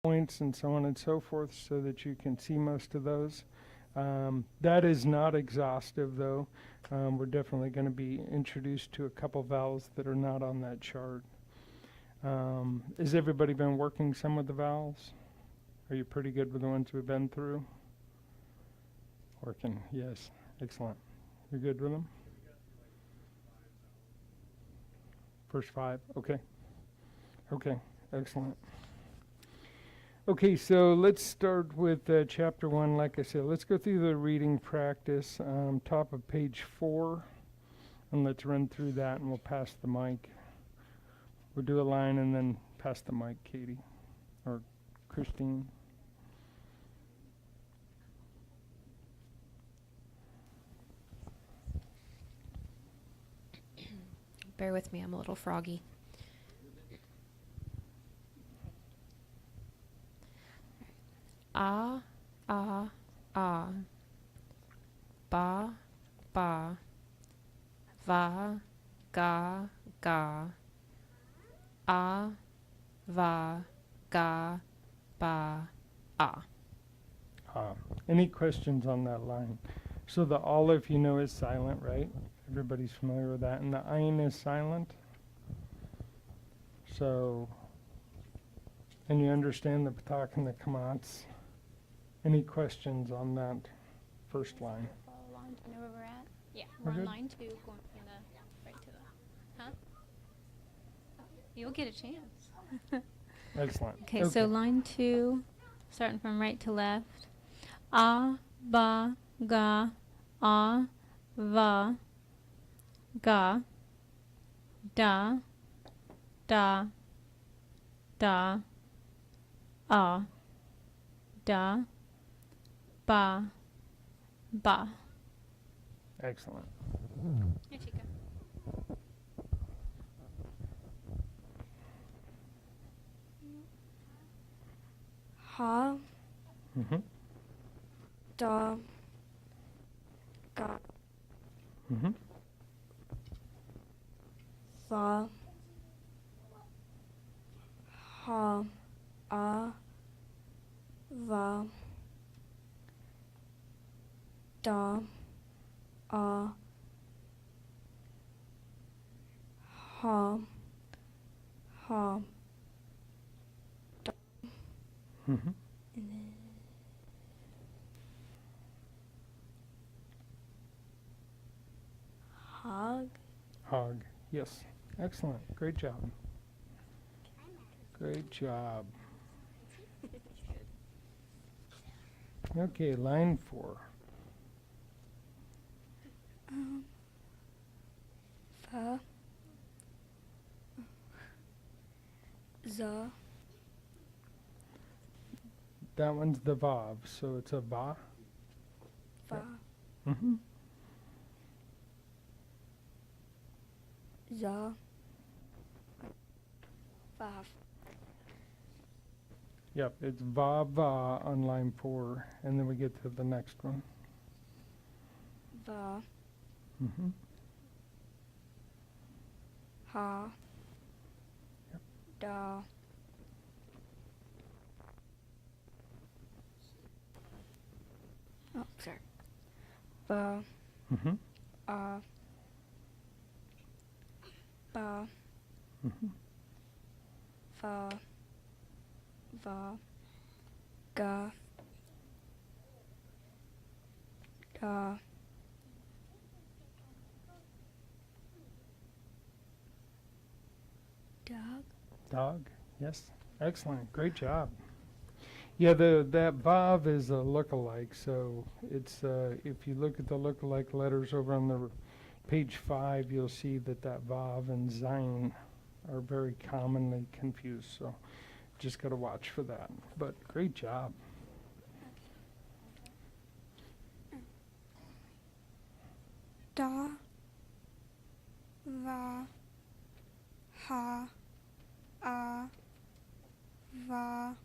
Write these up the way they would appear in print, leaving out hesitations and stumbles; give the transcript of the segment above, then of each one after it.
points and so on and so forth so that you can see most of those. That is not exhaustive, though. We're definitely going to be introduced to a couple vowels that are not on that chart. Has everybody been working some of the vowels? Are you pretty good with the ones we've been through? Working, yes. Excellent. You're good with them? First five, okay. Okay, excellent. Okay, so let's start with chapter 1. Like I said, let's go through the reading practice, top of page 4, and let's run through that, and we'll pass the mic. We'll do a line and then pass the mic, Katie, or Christine. Bear with me, I'm a little froggy. Ah, ah, ah. Ba, ba. Va, ga, ga. Ah, va, ga, ba, ah. Any questions on that line? So the olive, you know, is silent, right? Everybody's familiar with that. And the ayin is silent. So, and you understand the ptak and the kamats. Any questions on that first line? Follow along. Do you know where we're at? Yeah, We're we're on good. line 2, going from the right to the. Huh? You'll get a chance. Excellent. Okay, so line 2, starting from right to left. Ah, ba, ga, ah, va, ga, da, da, da, ah, da, ba, ba. Excellent. Here, Chica. Ha, Mm-hmm. da, ga, Mm-hmm. va, ha, ah, va, da, ah, ha, ha, Mm-hmm. and then hog, Hog. Yes. Excellent. Great job. Great job. Okay, line 4. va, za, That one's the vav, so it's a va. va, Mm-hmm. za, vav, Yep, it's va va on line 4, and then we get to the next one. va, Mm-hmm. ha, Yep. da, oh, sorry, va, Mm-hmm. ba, Mm-hmm. va, va, ga, da, dog, Dog. Yes. Excellent. Great job. Yeah, that vav is a lookalike. So it's if you look at the lookalike letters over on the page 5, you'll see that vav and zayin are very commonly confused. So just got to watch for that. But great job. da, va, ha, a, va,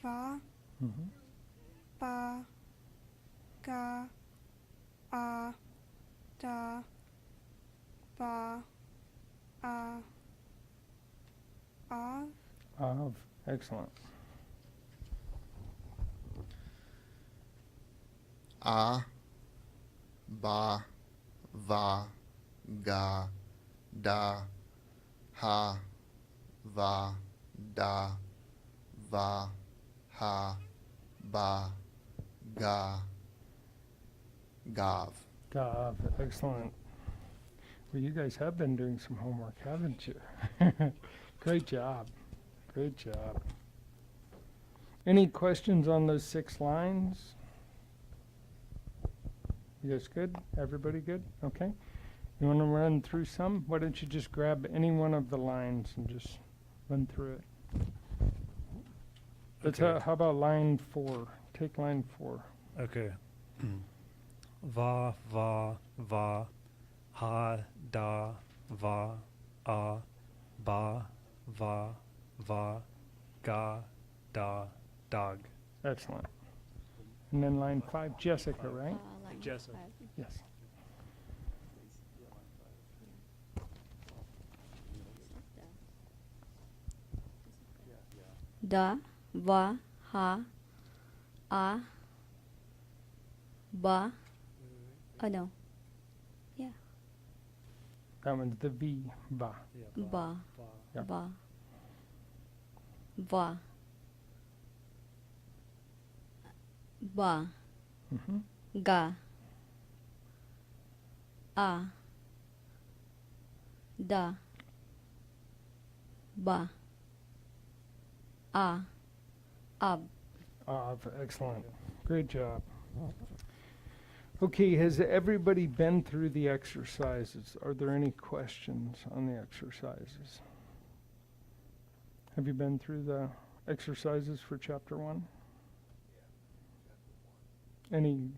va, Mm-hmm. ba, ga, a, da, ba, a, av, Of. Excellent. A, ba, va, ga, da, ha, va, da, va, ha, ba, ga, gav. Gav. Excellent. Well, you guys have been doing some homework, haven't you? Great job. Great job. Any questions on those 6 lines? You guys good? Everybody good? Okay. You want to run through some? Why don't you just grab any one of the lines and just run through it? Let's, Okay. how about line 4? Take line 4. Okay. Va, va, va, ha, da, va, a, ba, va, va, ga, da, dog. Excellent. And then line 5, Jessica, right? Line Jessica. 5. Yes. Da, va, ha, a, ba. Oh no, That one's the V, va. Yeah, ba, Yeah. ba, va, ba, Mm-hmm. ga, a, da, ba, a, ab. Excellent. Great job. Okay, has everybody been through the exercises? Are there any questions on the exercises? Have you been through the exercises for chapter 1? Any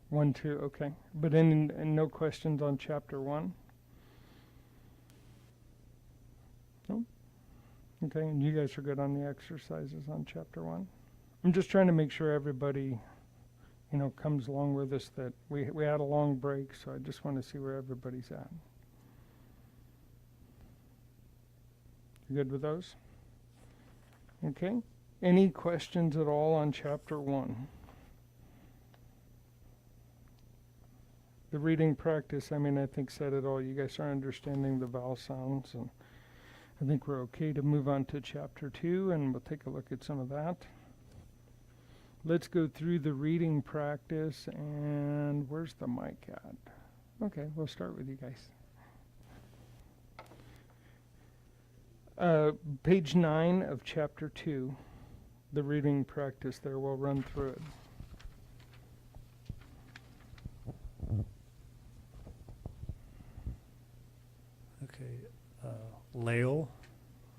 1, 2, okay. But and no questions on chapter 1? No? Okay, and you guys are good on the exercises on chapter 1? I'm just trying to make sure everybody, comes along with us, that we had a long break, so I just want to see where everybody's at. You good with those? Okay. Any questions at all on chapter 1? The reading practice, I think said it all. You guys are understanding the vowel sounds, and I think we're okay to move on to chapter 2, and we'll take a look at some of that. Let's go through the reading practice, and where's the mic at? Okay, we'll start with you guys. Page 9 of chapter 2, the reading practice there, we'll run through it. Okay. Lael.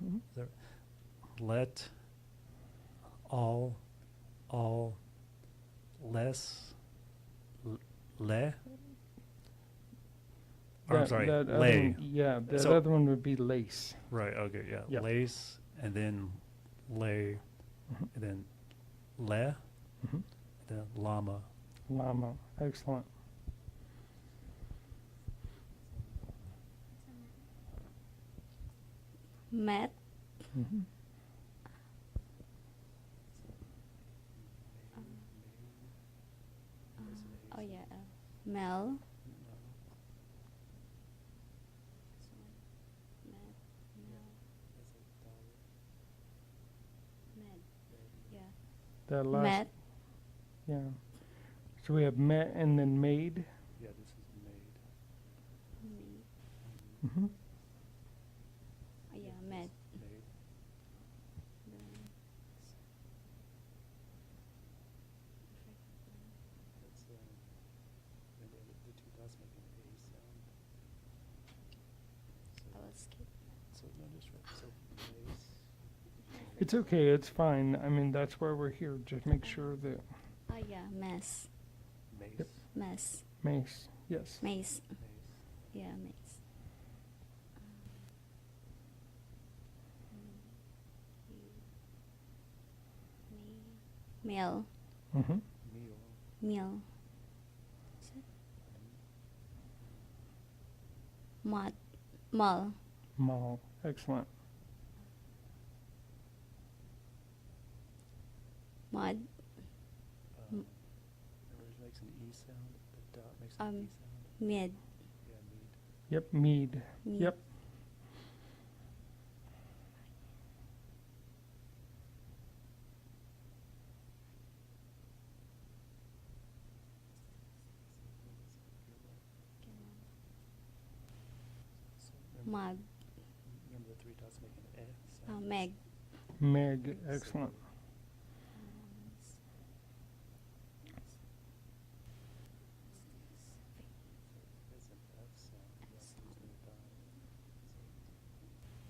Mhm. There. Let. All. Less. Le. Or, I'm That- sorry, that other lay. one- yeah, that So- other one would be lace. Right, okay, yeah. Yep. Lace, and then lay, Mhm. and then le, Mhm. and then llama. Llama. Excellent. Met, Mm-hmm. oh yeah, Mel, That last, Met, yeah. So we have met and then made. Yeah, this is made. Mm-hmm. oh yeah, Met, Made. That's, and then the two dots make an A sound. I will skip. So no, just right, so lace. It's okay. It's fine. That's why we're here. Just make sure that Oh yeah, mess, Mace. Yep. mess, mace. Yes. mace, Mace. yeah, mace. Meal, Mm-hmm. Meal. meal. Mud, mull, Mall. Excellent. Mud. Remember it makes an E sound? The dot makes an Um, E sound? Mid. Yeah, mead. Yep, mead. Mead. Yep. So Mug. remember the three dots make an E sound? Meg. Meg, excellent. It's an F sound. You have to use no dot.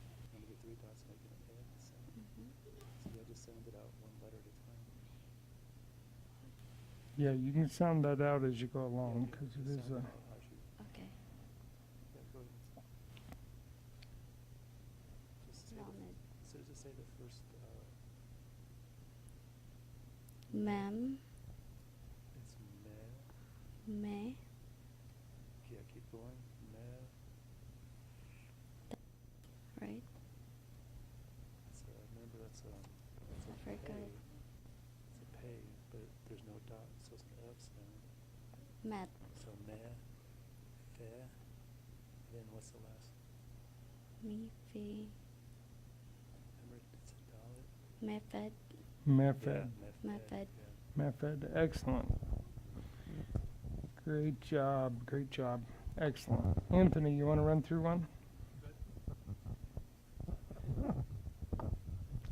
So remember the three dots make an E sound? So you have to sound it out one letter at a time. Yeah, you can sound that out as you go along, Yeah, because you it is sound a, it out as you- Okay. yeah, go ahead. Just say Lamed. so just say the first, Mem. it's me. Me. Yeah, keep going. Me. Right. So remember that's a I forgot. pay. It's a pay, but there's no dot, so it's an F sound. Met. So me, fe, then what's the last? Me. Fi. Remember it's a dalit. Method. method. Yeah, Method. Yeah. Method, excellent. Great job, great job. Excellent. Anthony, you want to run through one?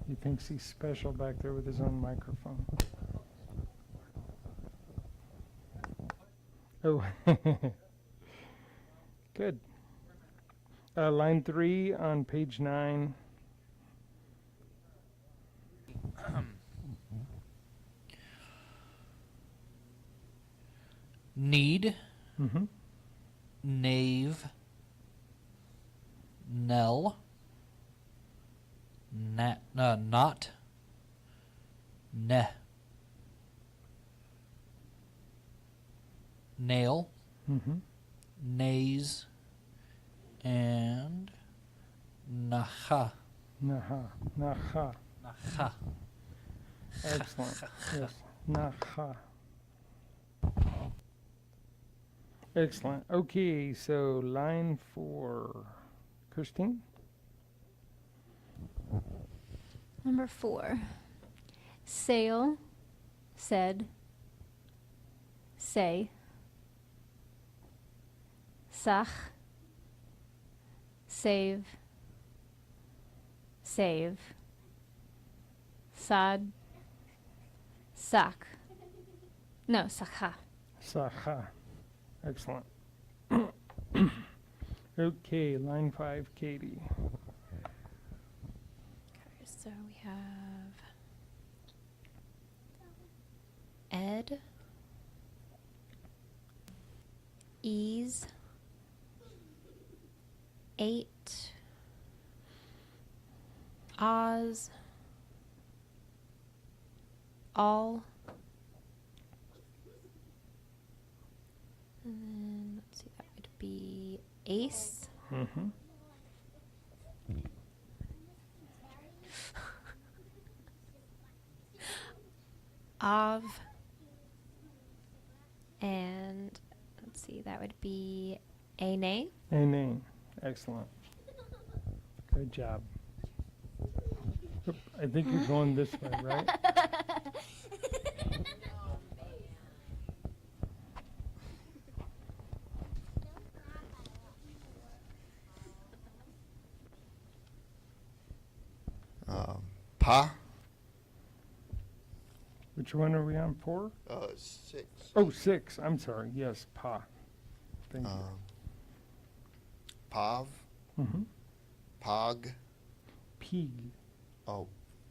He thinks he's special back there with his own microphone. Oh, good. Line 3 on page 9. Need, Mm-hmm. knave, knell, not, ne, nail, Mm-hmm. naze, and naha. Naha. Naha. Naha. Excellent. Yes. Naha. Excellent. Okay, so line 4. Christine? Number 4. Sail, said, say. Sach, save, save. Sad, sak. No, sakha. Saha. Excellent. Okay, line 5, Katie. Okay, so we have Ed, ease, 8, Oz, all, and then let's see, that would be ace, Mm-hmm. Av, and let's see, that would be Ane. Ane. Excellent. Good job. Oop, I think you're going this way, right? Pa. Which one are we on? 4? 6. Oh, 6. I'm sorry. Yes, pa. Thank you. Pav. Mm-hmm. Pog. Pig. Oh,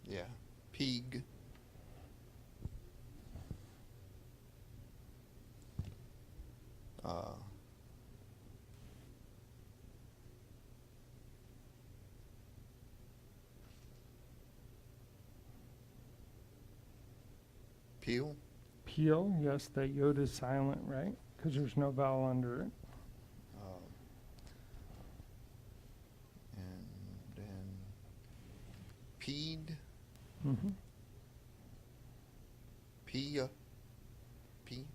yeah. Pig. Peel. Peel. Yes, that Yoda's silent, right? Because there's no vowel under it. And then peed. Mm-hmm. P. P.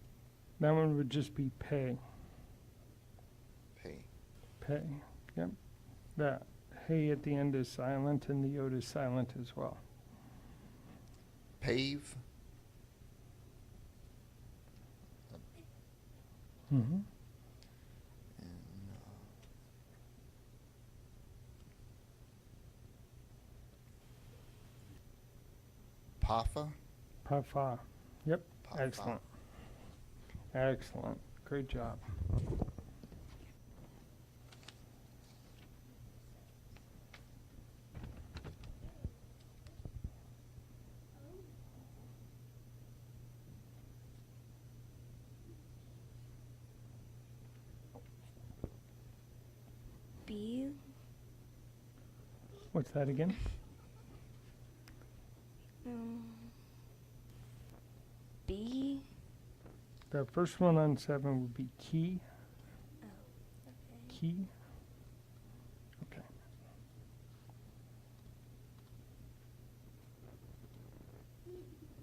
That one would just be pay. Pay. Pay. Yep. That hey at the end is silent and the ode is silent as well. Pave. Mm-hmm. And, Pafa. Pa-fa. Yep. Pafa. Excellent. Excellent. Great job. B. What's that again? B. The first one on 7 would be key. Oh, okay. Key. Okay.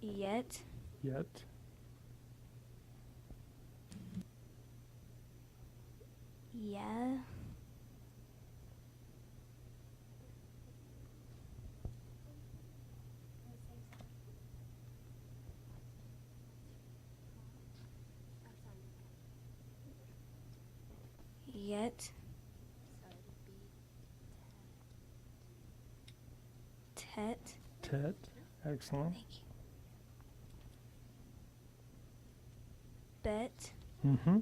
Yet. Yet. Yeah. Yet. Tet. Tet. Excellent. Thank you. Bet. Mm-hmm.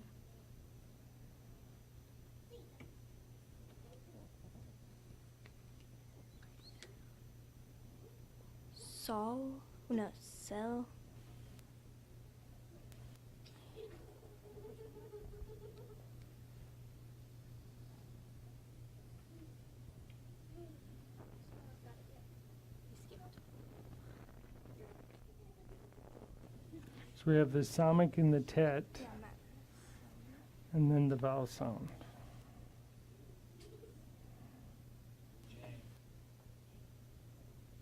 Sol. No, sell. So we have the samic and the tet, and then the vowel sound.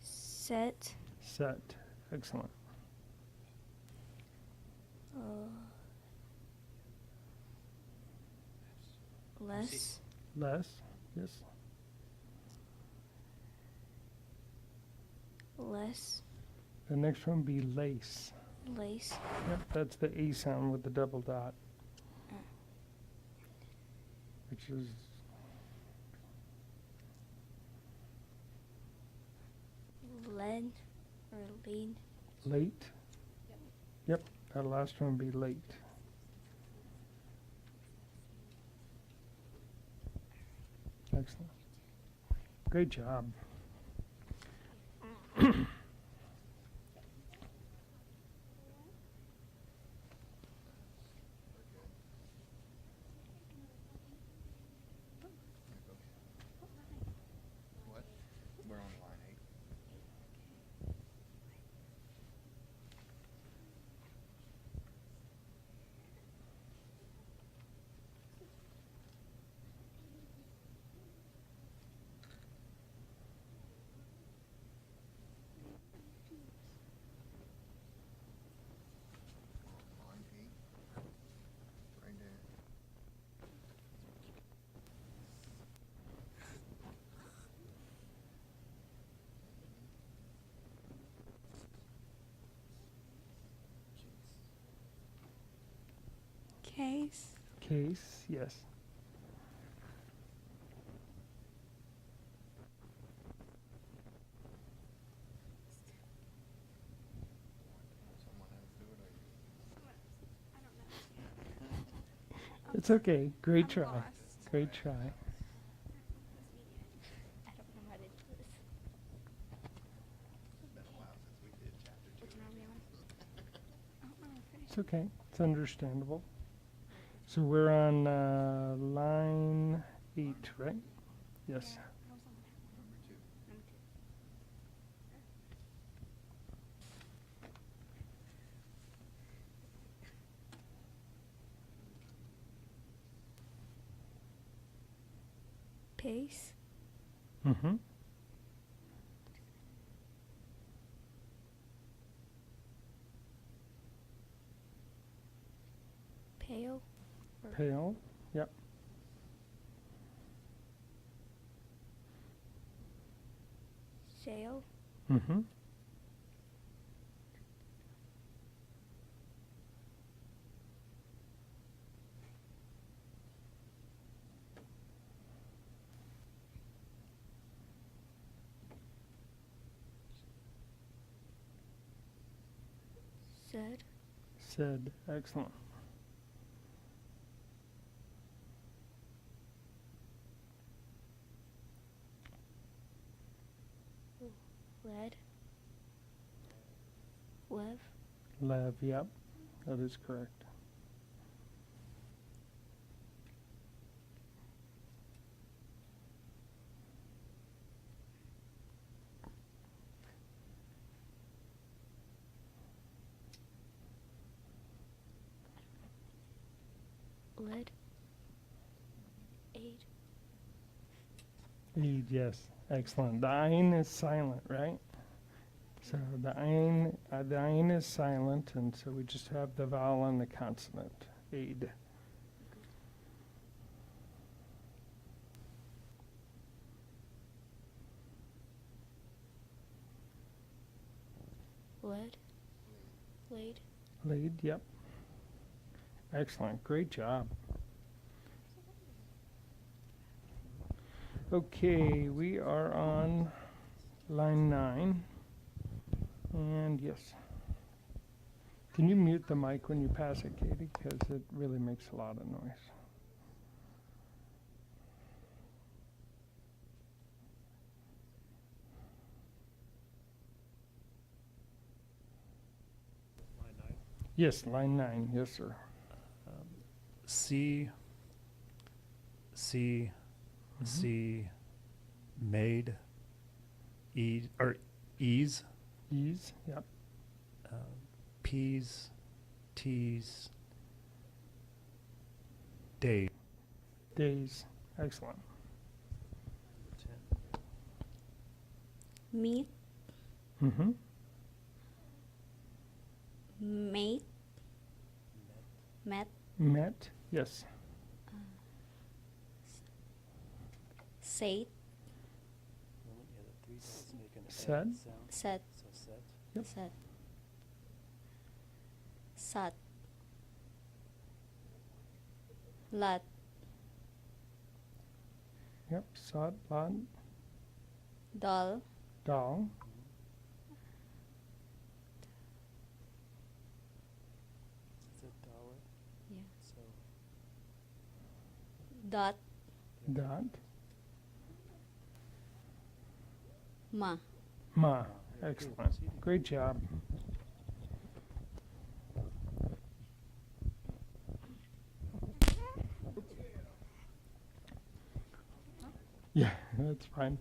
Set. Set. Excellent. Less. Less. Yes. Less. The next one would be lace. Lace. Yep, that's the A sound with the double dot. Which is Lead. Or lead. late. Yep, that last one would be late. Excellent. Great job. What? We're on line 8. Line 8. Right there. Case. Case, yes. Someone else do it or you? It's okay. Great try. Great try. I don't know how to do this. It's been a while since we did chapter 2. It's okay. It's understandable. So we're on line 8, right? Yes. Number 2. Pace. Mm-hmm. Pale. Pale. Yep. Sail. Mm-hmm. Said. Said. Excellent. Lead. Lev. Lev. Yep. That is correct. Lead. Aid. Eid, yes. Excellent. The ayin is silent, right? So the ayin is silent, and so we just have the vowel and the consonant. Aid. Lead. Laid. Laid, yep. Excellent. Great job. Okay, we are on line 9. And yes. Can you mute the mic when you pass it, Katie? Because it really makes a lot of noise. Line 9. Yes, line 9. Yes, sir. See, made, or ease, Ease, yep. peas, teas, day. Days, excellent. Meet. Mm-hmm. Mate. Met. Met, yes. Said. Yeah, the 3 dots make an Said. sound. Said. So set. Yep. Said. Sat. Lat. Yep, sod, lad, Dal. dal, Is it dollar? Yeah. So Dot. dot, Ma. ma. yeah, good. Excellent. Proceeding. Great job. Yeah, that's fine.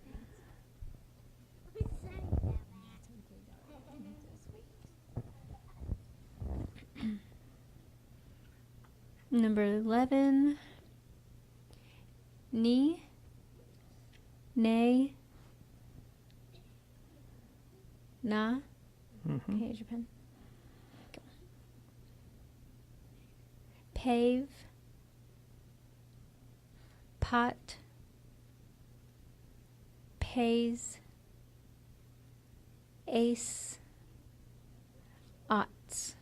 Number 11. Ni. Nay. Na. Mm-hmm. Okay, here's your pen. Go. Pave. Pot. Pays. Ace. Oughts.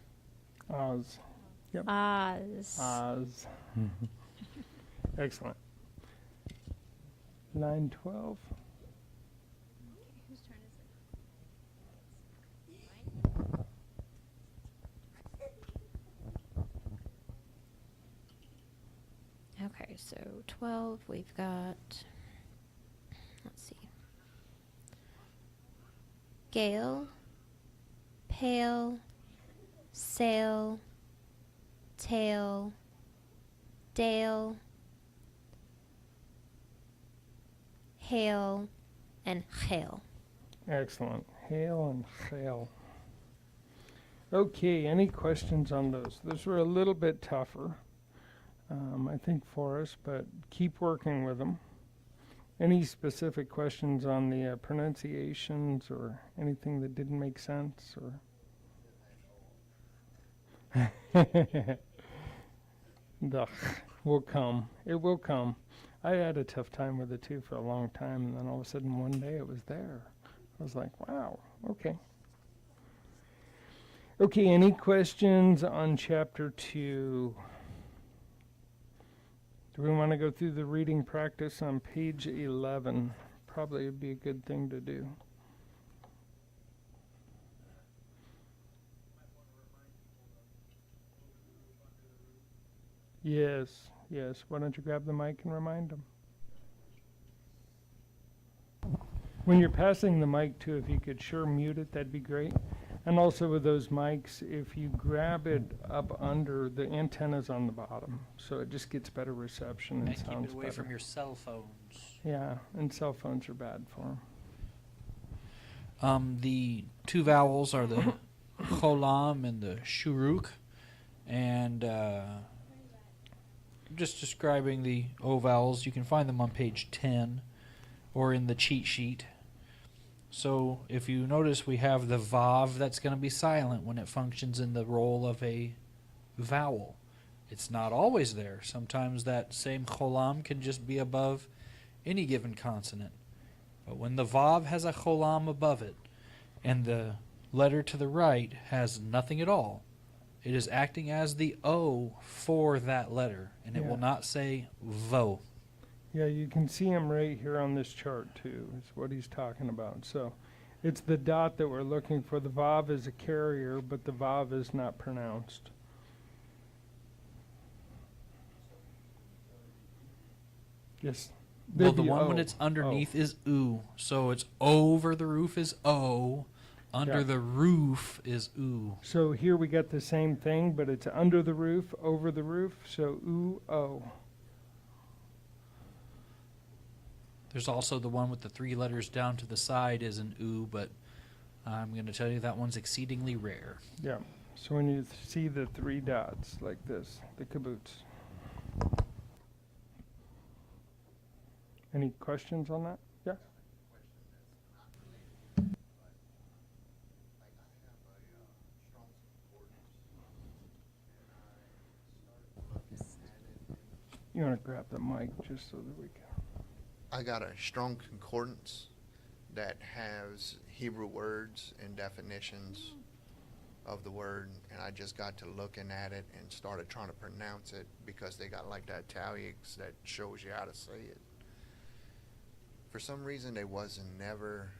Oz. Yep. Oz. Oz. Excellent. Line 12. Whose turn is it? Okay, so 12, we've got, let's see. Gale, pale, sail, tail, dale, hail, and hail. Excellent. Hail and hail. Okay, any questions on those? Those were a little bit tougher, I think, for us, but keep working with them. Any specific questions on the pronunciations or anything that didn't make sense? Or The will come. It will come. I had a tough time with it too for a long time, and then all of a sudden one day it was there. I was like, wow, okay. Okay, any questions on chapter 2? Do we want to go through the reading practice on page 11? Probably would be a good thing to do. Yes, yes. Why don't you grab the mic and remind them? When you're passing the mic too, if you could sure mute it, that'd be great. And also with those mics, if you grab it up under, the antenna's on the bottom, so it just gets better reception and And keep sounds it away better. from your cell phones. Yeah, and cell phones are bad for them. The two vowels are the cholam and the shuruk, and just describing the O vowels. You can find them on page 10 or in the cheat sheet. So if you notice, we have the vav that's going to be silent when it functions in the role of a vowel. It's not always there. Sometimes that same cholam can just be above any given consonant. But when the vav has a cholam above it and the letter to the right has nothing at all, it is acting as the O for that letter, and it Yeah. will not say vo. Yeah, you can see him right here on this chart too, is what he's talking about. So it's the dot that we're looking for. The vav is a carrier, but the vav is not pronounced. Yes. Well, There'd the be one when O. it's underneath is oo. So it's over the roof is O, under Yeah. the roof is oo. So here we got the same thing, but it's under the roof, over the roof, so ooh, oh. There's also the one with the 3 letters down to the side is an oo, but I'm going to tell you that one's exceedingly rare. Yeah, so when you see the 3 dots like this, the kibbutz. Any questions on that? Yeah? You want to grab the mic just so that we can. I got a strong concordance that has Hebrew words and definitions of the word, and I just got to looking at it and started trying to pronounce it because they got like the italics that shows you how to say it. For some reason, they wasn't never,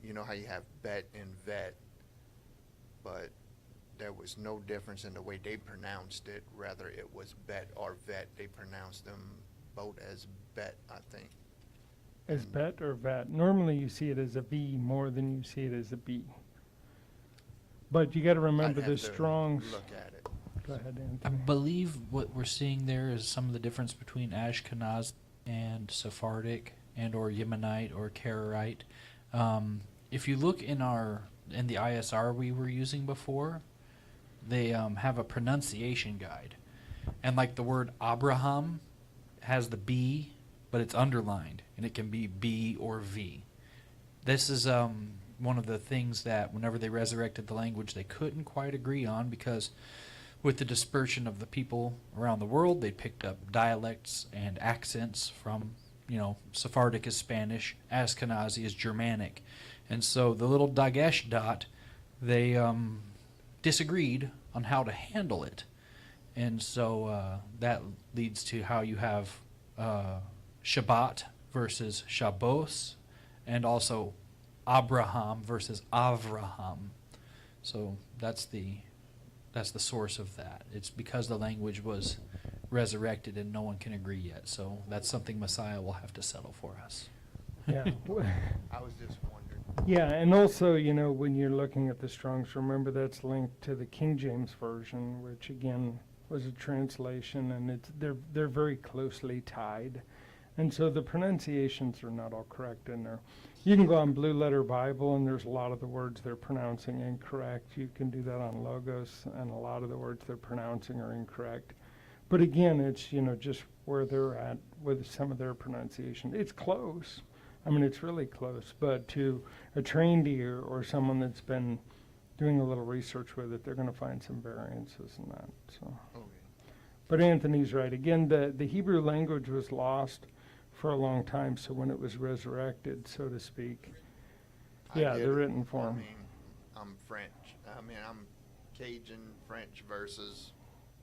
you know how you have bet and vet, but there was no difference in the way they pronounced it. Rather, it was bet or vet. They pronounced them both as bet, I think. As bet or vat? Normally you see it as a V more than you see it as a B. But you got to remember I'd the have to Strong's. look at it. Go ahead, I Anthony. believe what we're seeing there is some of the difference between Ashkenaz and Sephardic and or Yemenite or Karaite. If you look in the ISR we were using before, they have a pronunciation guide. And like the word Abraham has the B, but it's underlined, and it can be B or V. This is one of the things that whenever they resurrected the language, they couldn't quite agree on, because with the dispersion of the people around the world, they picked up dialects and accents from, Sephardic is Spanish, Ashkenazi is Germanic. And so the little Dagesh dot, they disagreed on how to handle it. And so that leads to how you have Shabbat versus Shabbos, and also Abraham versus Avraham. So that's the source of that. It's because the language was resurrected and no one can agree yet. So that's something Messiah will have to settle for us. Yeah. I was just wondering. Yeah, and also, when you're looking at the Strong's, remember that's linked to the King James Version, which again was a translation, and they're very closely tied. And so the pronunciations are not all correct in there. You can go on Blue Letter Bible, and there's a lot of the words they're pronouncing incorrect. You can do that on Logos, and a lot of the words they're pronouncing are incorrect. But again, it's, just where they're at with some of their pronunciation. It's close. I mean, it's really close. But to a trained ear or someone that's been doing a little research with it, they're going to find some variances in that. So, Okay. But Anthony's right. Again, the Hebrew language was lost for a long time, so when it was resurrected, so to speak, I yeah, get the it. written I form. mean, I'm French. I mean, I'm Cajun French versus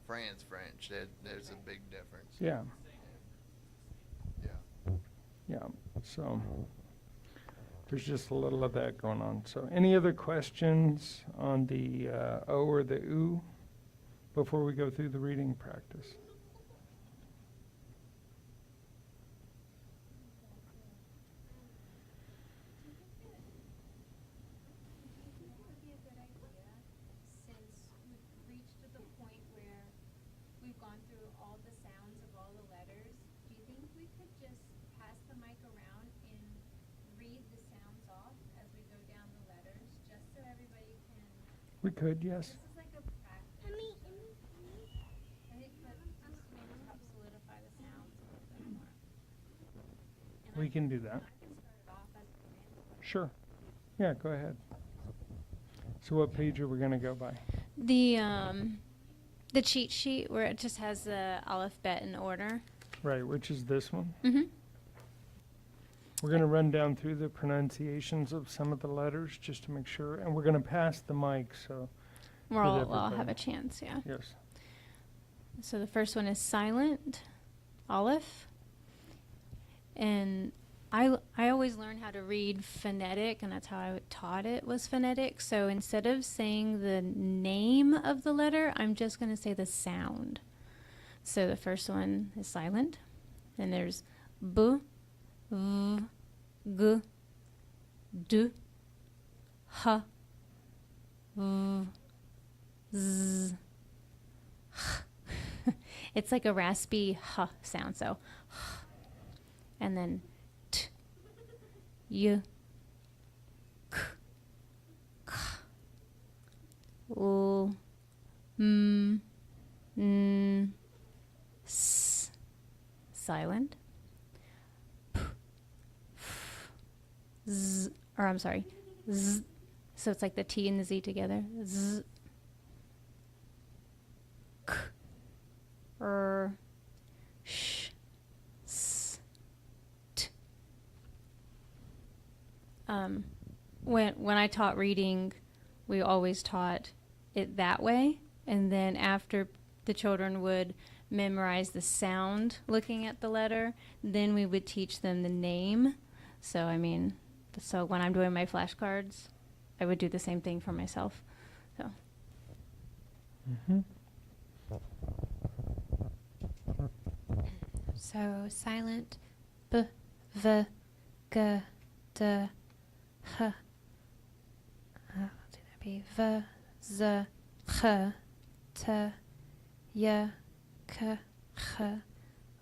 France French. There's a big difference. Yeah, Yeah. yeah. So there's just a little of that going on. So any other questions on the O or the U before we go through the reading practice? Would be a good idea, since we've reached to the point where we've gone through all the sounds of all the letters. Do you think we could just pass the mic around and read the sounds off as we go down the letters, just so everybody can? We could, yes. This is like a practice. I think that just maybe help solidify the sounds a little bit more. And We can do that. I can start it off as a command. Sure. Yeah, go ahead. So what page are we going to go by? The cheat sheet where it just has the alphabet in order. Right, which is this one. Mm-hmm. We're going to run down through the pronunciations of some of the letters just to make sure, and we're going to pass the mic, so We'll With all have everybody. a chance, yeah. yes. So the first one is silent, Aleph. And I always learned how to read phonetic, and that's how I taught it was phonetic. So instead of saying the name of the letter, I'm just going to say the sound. So the first one is silent. Then there's B, V, G, D, H, V, Z. It's like a raspy H sound. So, and then T, Y, K, K, L, M, N, S, silent. P, F, Z, or I'm sorry, Z. So it's like the T and the Z together. Z, K, R, Sh, S, T. When I taught reading, we always taught it that way, and then after the children would memorize the sound looking at the letter, then we would teach them the name. So I mean, so when I'm doing my flashcards, I would do the same thing for myself. So Mm-hmm. so silent, b, v, g, d, h. Let's see, that'd be v, z, h, t, y, k, h,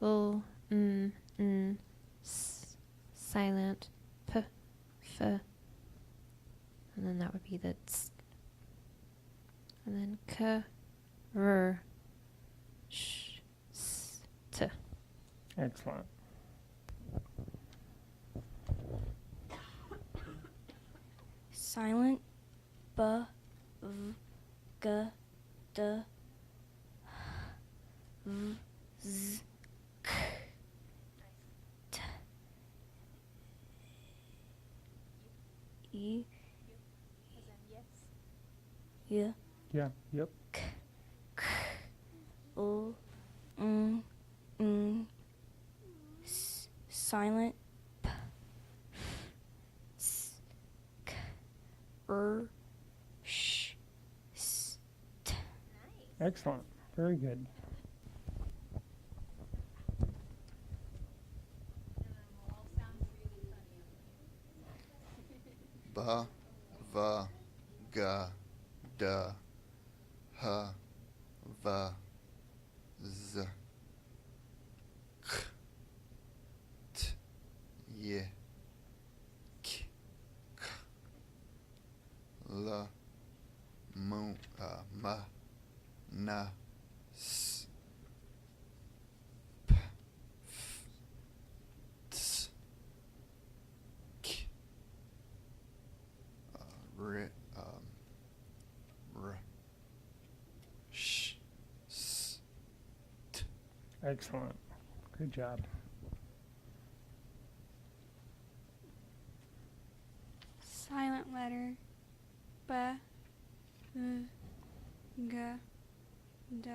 l, m, n, s. Silent, p, f. And then that would be the ts. And then k, r, sh, s, t. Excellent. Silent. B, V, G, D, V, Z, K, T, E, Y, Yeah, yep. L, M, N, S, silent. P, S, K, R, Sh, S, T. Excellent. Very good. Ba, va, ga, da, ha, va, z, k, t, ye, k, k, la, mu, ma, na, s, p, f, ts, k, r, r, sh, s, t, Excellent. Good job. Silent letter. B, V, G, D,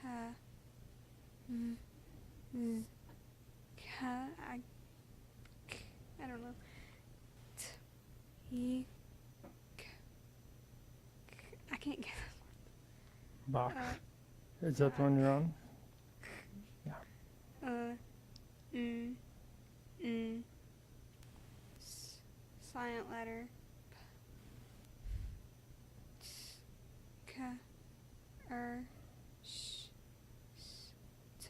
H, V, Z, K, I don't know. T, E, K, I can't get Bach. Uh, Is that the one you're on? Silent letter. K, sh, t.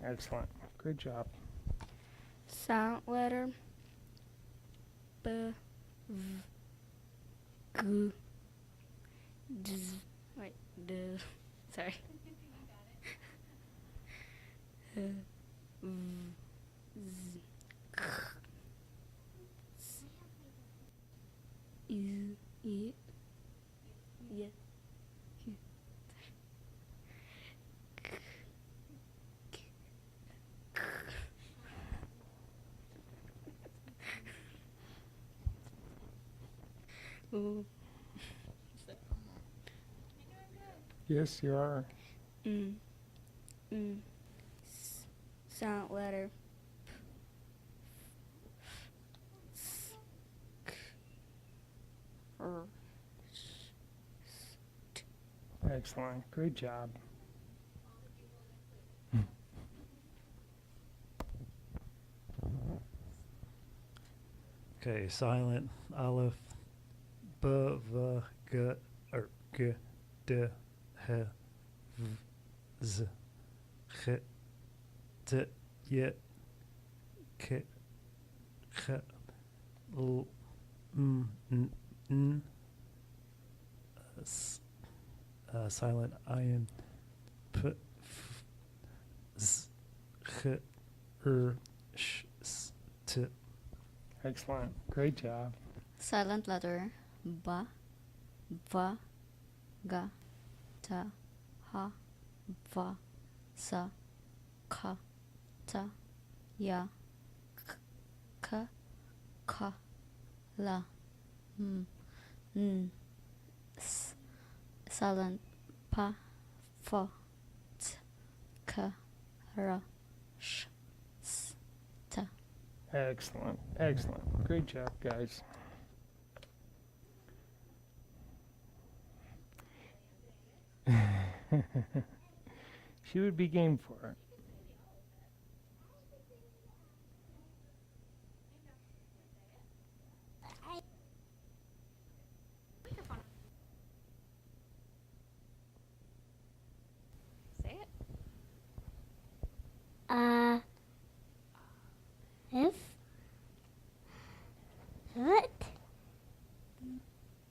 Excellent. Good job. Silent letter. B, V, G, D. Wait, D. Sorry. V, Z, K, S, I, yeah. Ooh. Yes, you are. Silent letter. R. Excellent. Great job. Okay, silent aleph, b, v, g, g, d, h, v, z, ch, t, y, k, ch, l, m, n, silent ayin, p, f, z, ch, sh, s, t. Excellent. Great job. Silent letter. Ba, va, ga, ta, ha, va, sa, ka, ta, ya, k, ka, la, n, s. Silent pa, fa, t, ka, ra, sh, s, ta. Excellent. Excellent. Great job, guys. She would be game for it. Say it. If what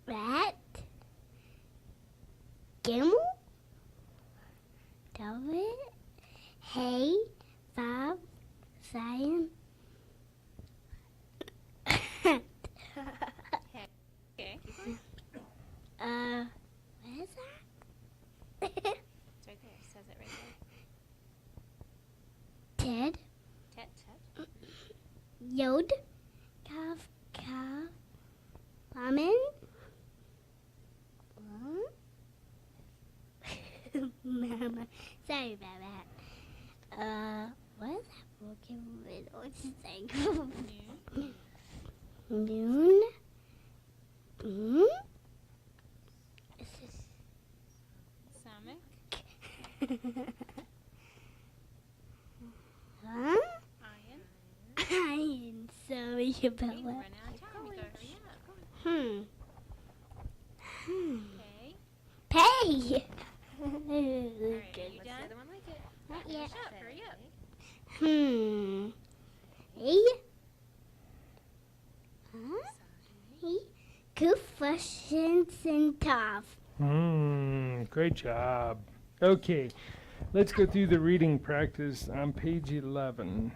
rat camel David hay five cyan Okay. what is that? It's right there. It says it right there. Ted Tet, tet. Yod Kav Ramen Mama, sorry about that. What is that Pokemon? What's it saying? Noon. Is this Samek. huh? Iron. I am sorry about Hey, we're that. running out of time. We gotta hurry up. Okay. Pay. Alright, you done? One like it. Not yet. Finish up. Hurry up. Hey. Huh? Hey. Good questions and tough. Great job. Okay, let's go through the reading practice on page 11.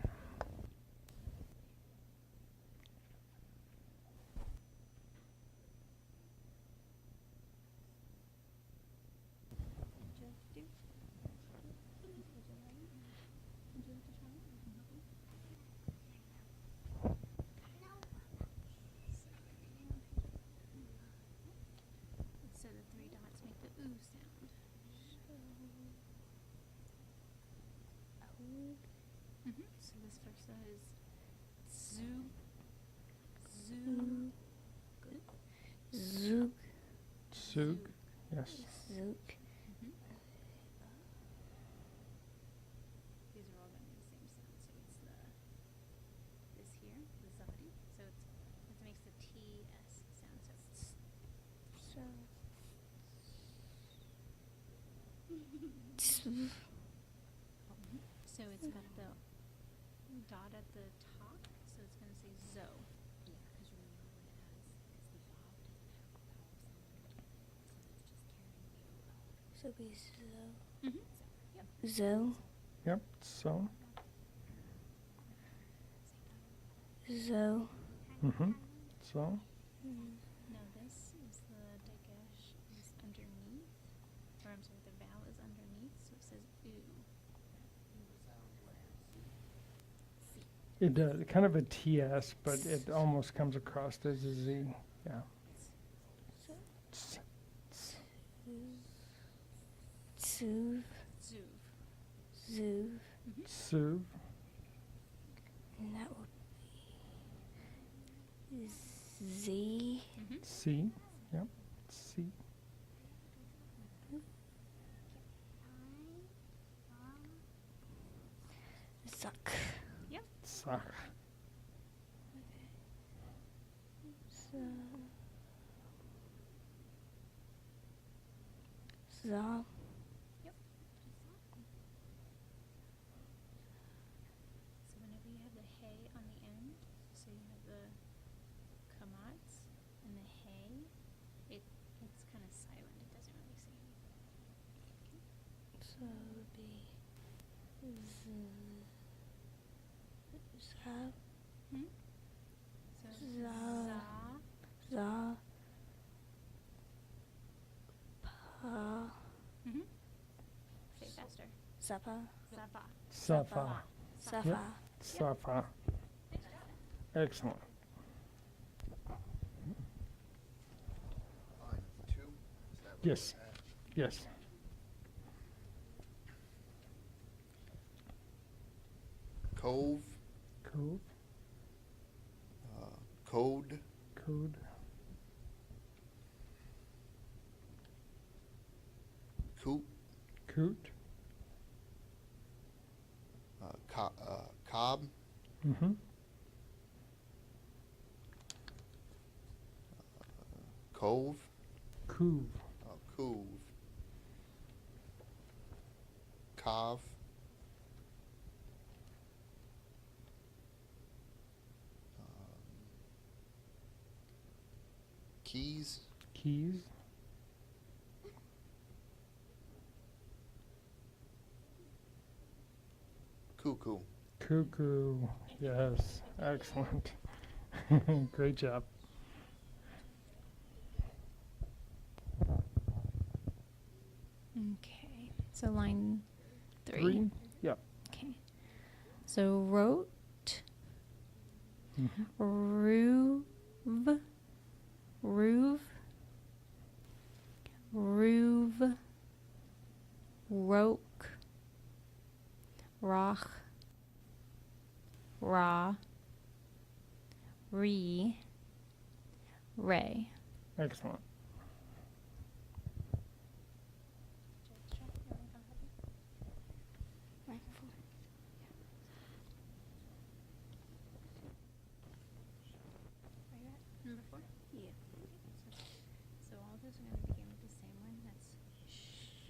sound. So this first one is zoo. Zoo. Zook. Zook. Yes. Zook. These are all going to be the same sound. So it's this here, the zadi. So it makes the TS sound. So it's So. Tss. So it's got the dot at the top, so it's going to say zo. So be zo. Yep. Zo. Yep. So. Zo. So. Now this is the dagesh is underneath, or I'm sorry, the vowel is underneath, so it says oo. It does kind of a TS, but it almost comes across as a Z. Yeah. Tss, tss. Tsuv. Zuv. Zuv. Suv. And that would be Z. C. Yep. C. Zuck. Sach. Za. Za. So whenever you have the hey on the end, so you have the kamats and the hey, it's kind of silent. It doesn't really say anything. So it would be Za. So Za. za, Za. Pa. say it faster. Zappa. Zava. Safa. Safa. Safa. Excellent. Line 2? Is that what Yes. we're at? Yes. Cove, Cove. code, Code. coot, Coot. cob, Mm-hmm. cove, Coov. coov, cov, keys, Keys. cuckoo. Cuckoo. Yes. Excellent. Great job. Okay. So line 3. 3. Yep. Okay. So wrote, Mm-hmm. roove, roove, roke, roch, ra, re, ray. Excellent. Microphone. Are you at number 4? Yeah. So all those are going to begin with the same one. That's sh.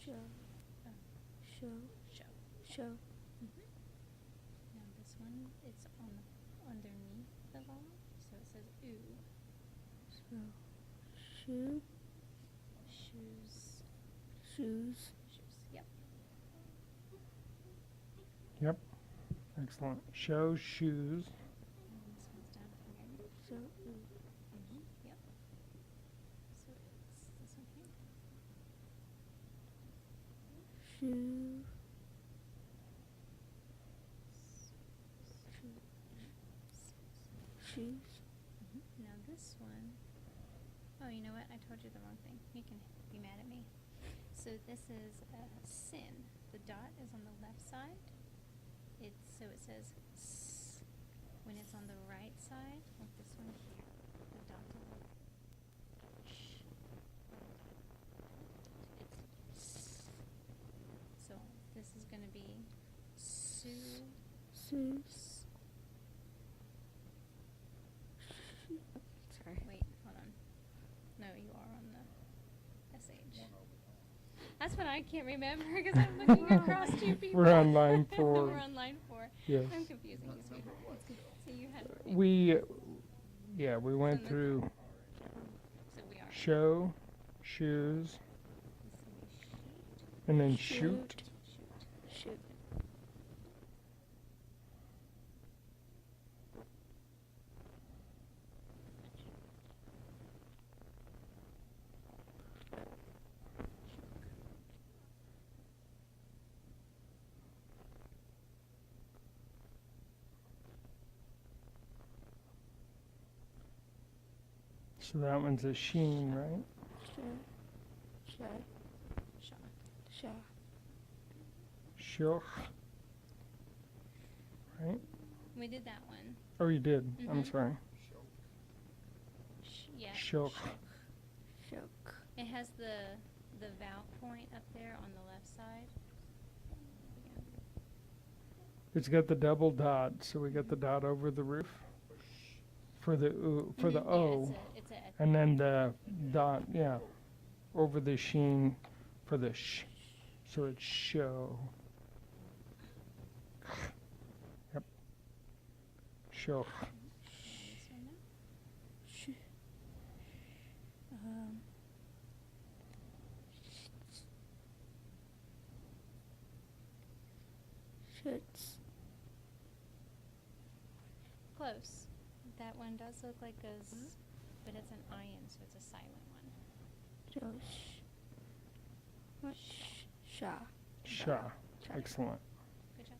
Show. Show. Show. Show. Now this one, it's on the underneath the vowel, so it says oo. So. Shoe. Shoes. Shoes. Shoes. Yep. Yep. Excellent. Show shoes. And this one's down here. So. Yep. So it's this one here. Shoe. Shoes. Now this one, oh, you know what? I told you the wrong thing. You can be mad at me. So this is sin. The dot is on the left side. It says s. When it's on the right side, like this one here, the dot's on the sh. It's s. So this is going to be su. Shoes. Sorry. Wait, hold on. No, you are on the SH. That's what I can't remember because I'm looking across two people. We're on line 4. We're on line 4. Yes. I'm confusing you, sweetheart. So you had. We went So through So we are. show, shoes, and then shoot. Shoot. So that one's a sheen, right? Show. Shaw. Show. Shoch. Right? We did that one. Oh, you did. I'm Mhm. sorry. Yeah. Shoch. Shook. It has the vowel point up there on the left side. Yeah. It's got the double dot, so we got the dot over the roof for the for the Mhm, O, Yeah, it's a and then the dot, over the sheen for the sh. So it's show. Yep. Show. this one now. Sh- um. Shoots. Close. That one does look like a z, but it's an iron, so it's a silent one. Josh. What? Sha. Sha. Excellent. Good job.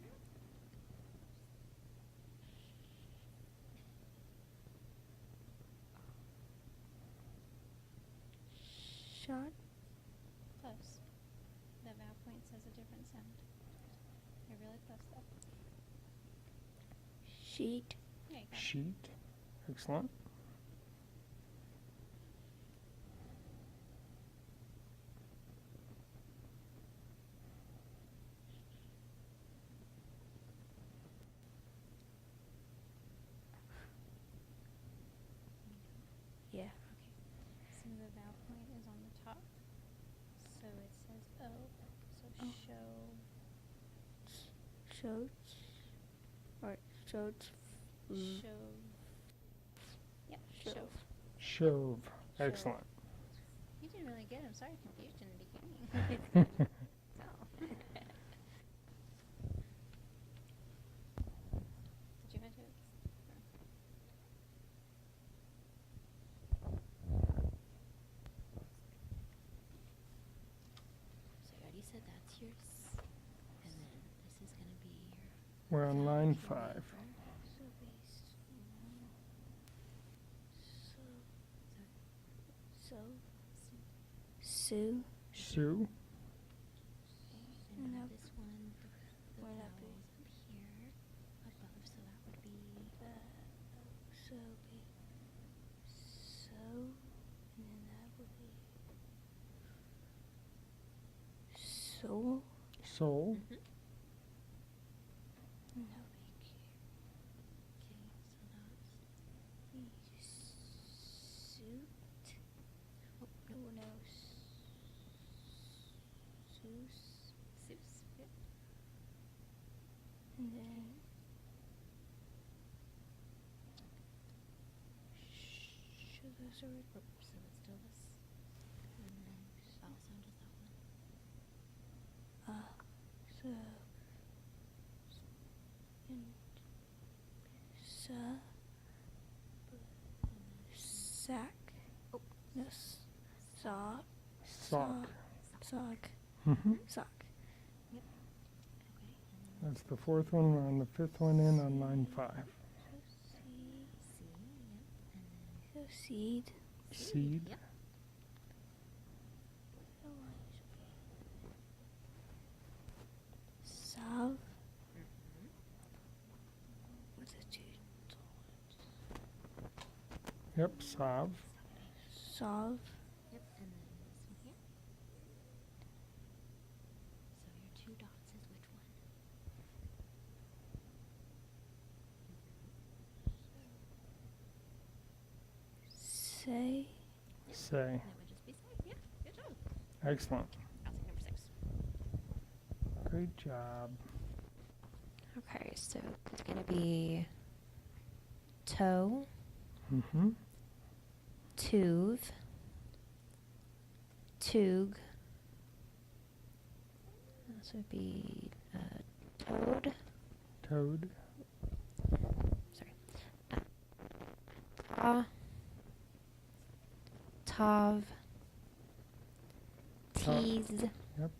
Shot. Close. The vowel point says a different sound. You're really close though. Sheet. Yeah, you got it. Sheet. Excellent. Yeah. So the vowel point is on the top. So it says O. So Oh. show. Shoats. Or shoats. Show. Yep. Show. Shove. Excellent. You did really good. I'm sorry I confused you in the beginning. So. Did you have to? So you already said that's yours, and then this is gonna be your. We're on line 5. So. Sue. Sue. And And then up- this one, the Where'd that be? vowels up here, above, so that would be. So be. So. And then that would be. Soul. Soul. And that would be Okay, so suit. Oh, no. Zeus. Seuss. Yep. And then. Those are that's. So it's still this. And then vowel sound is that one. so and sa sack. Oh, no, sock. Sock. Sock. Mhm. Sock. That's the fourth one. We're on the fifth one in on line 5. Seed. Seed. Yep. Salve. Mm-hmm. With the two. Yep, sav. Solve. Yep, and then this one here. So your 2 dots is which one? Say. Say. That would just be say. Yeah, good job. Excellent. I'll take number 6. Great job. Okay, so it's going to be toe, Mm-hmm. tuve, tug. This would be toad, Toad. ta, tav, Ta- tease. Yep.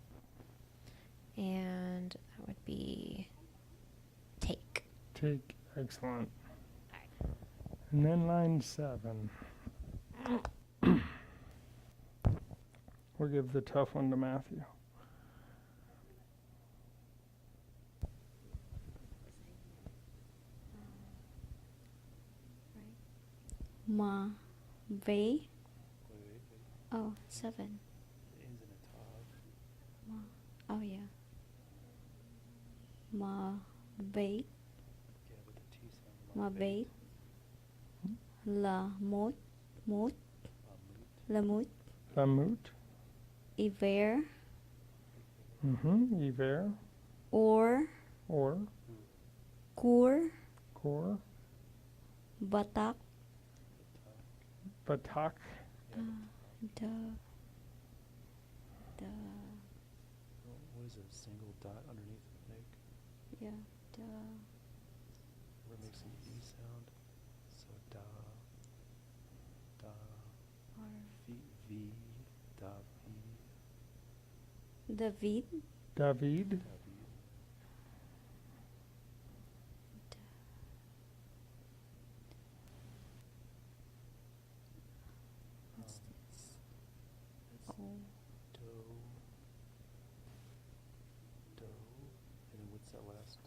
And that would be take. Take. Excellent. And then line 7. We'll give the tough one to Matthew. Ma. Ve. Wait. Oh, 7. It ends in a tav. Oh, yeah. Ma. Ve. Yeah, with the T sound. Ma. Ve. La. Mốt. Mốt. La. Mút. Lamut. Iver. Mm-hmm. Iver. Or. Or. Cur. Cor. Batak. Batak. The. The. What is it? A single dot underneath the neck? Yeah. The. Where it makes an E sound. So da. Da. Or. V. Da. V. David. David. Da. V. What's Um, this? That's Oh. do. Do. And then what's that last?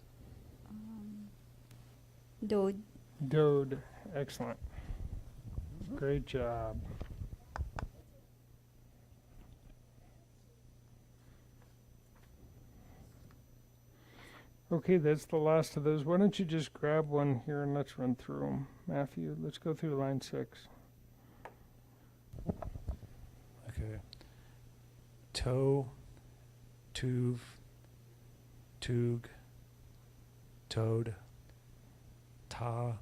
Dode. Dode. Excellent. Great job. Okay, that's the last of those. Why don't you just grab one here and let's run through them. Matthew, let's go through line 6. Okay. Toe, tuve, tug, toad, ta,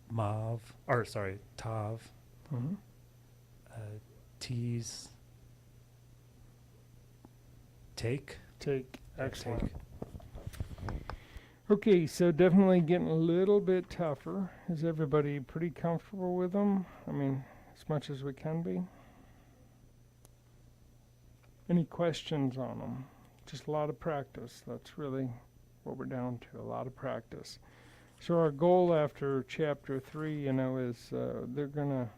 mav, or sorry, tav, Mm-hmm. tease, take. Take. Yeah, Excellent. take. Okay, so definitely getting a little bit tougher. Is everybody pretty comfortable with them? I mean, as much as we can be. Any questions on them? Just a lot of practice. That's really what we're down to, a lot of practice. So our goal after chapter 3, you know, is they're gonna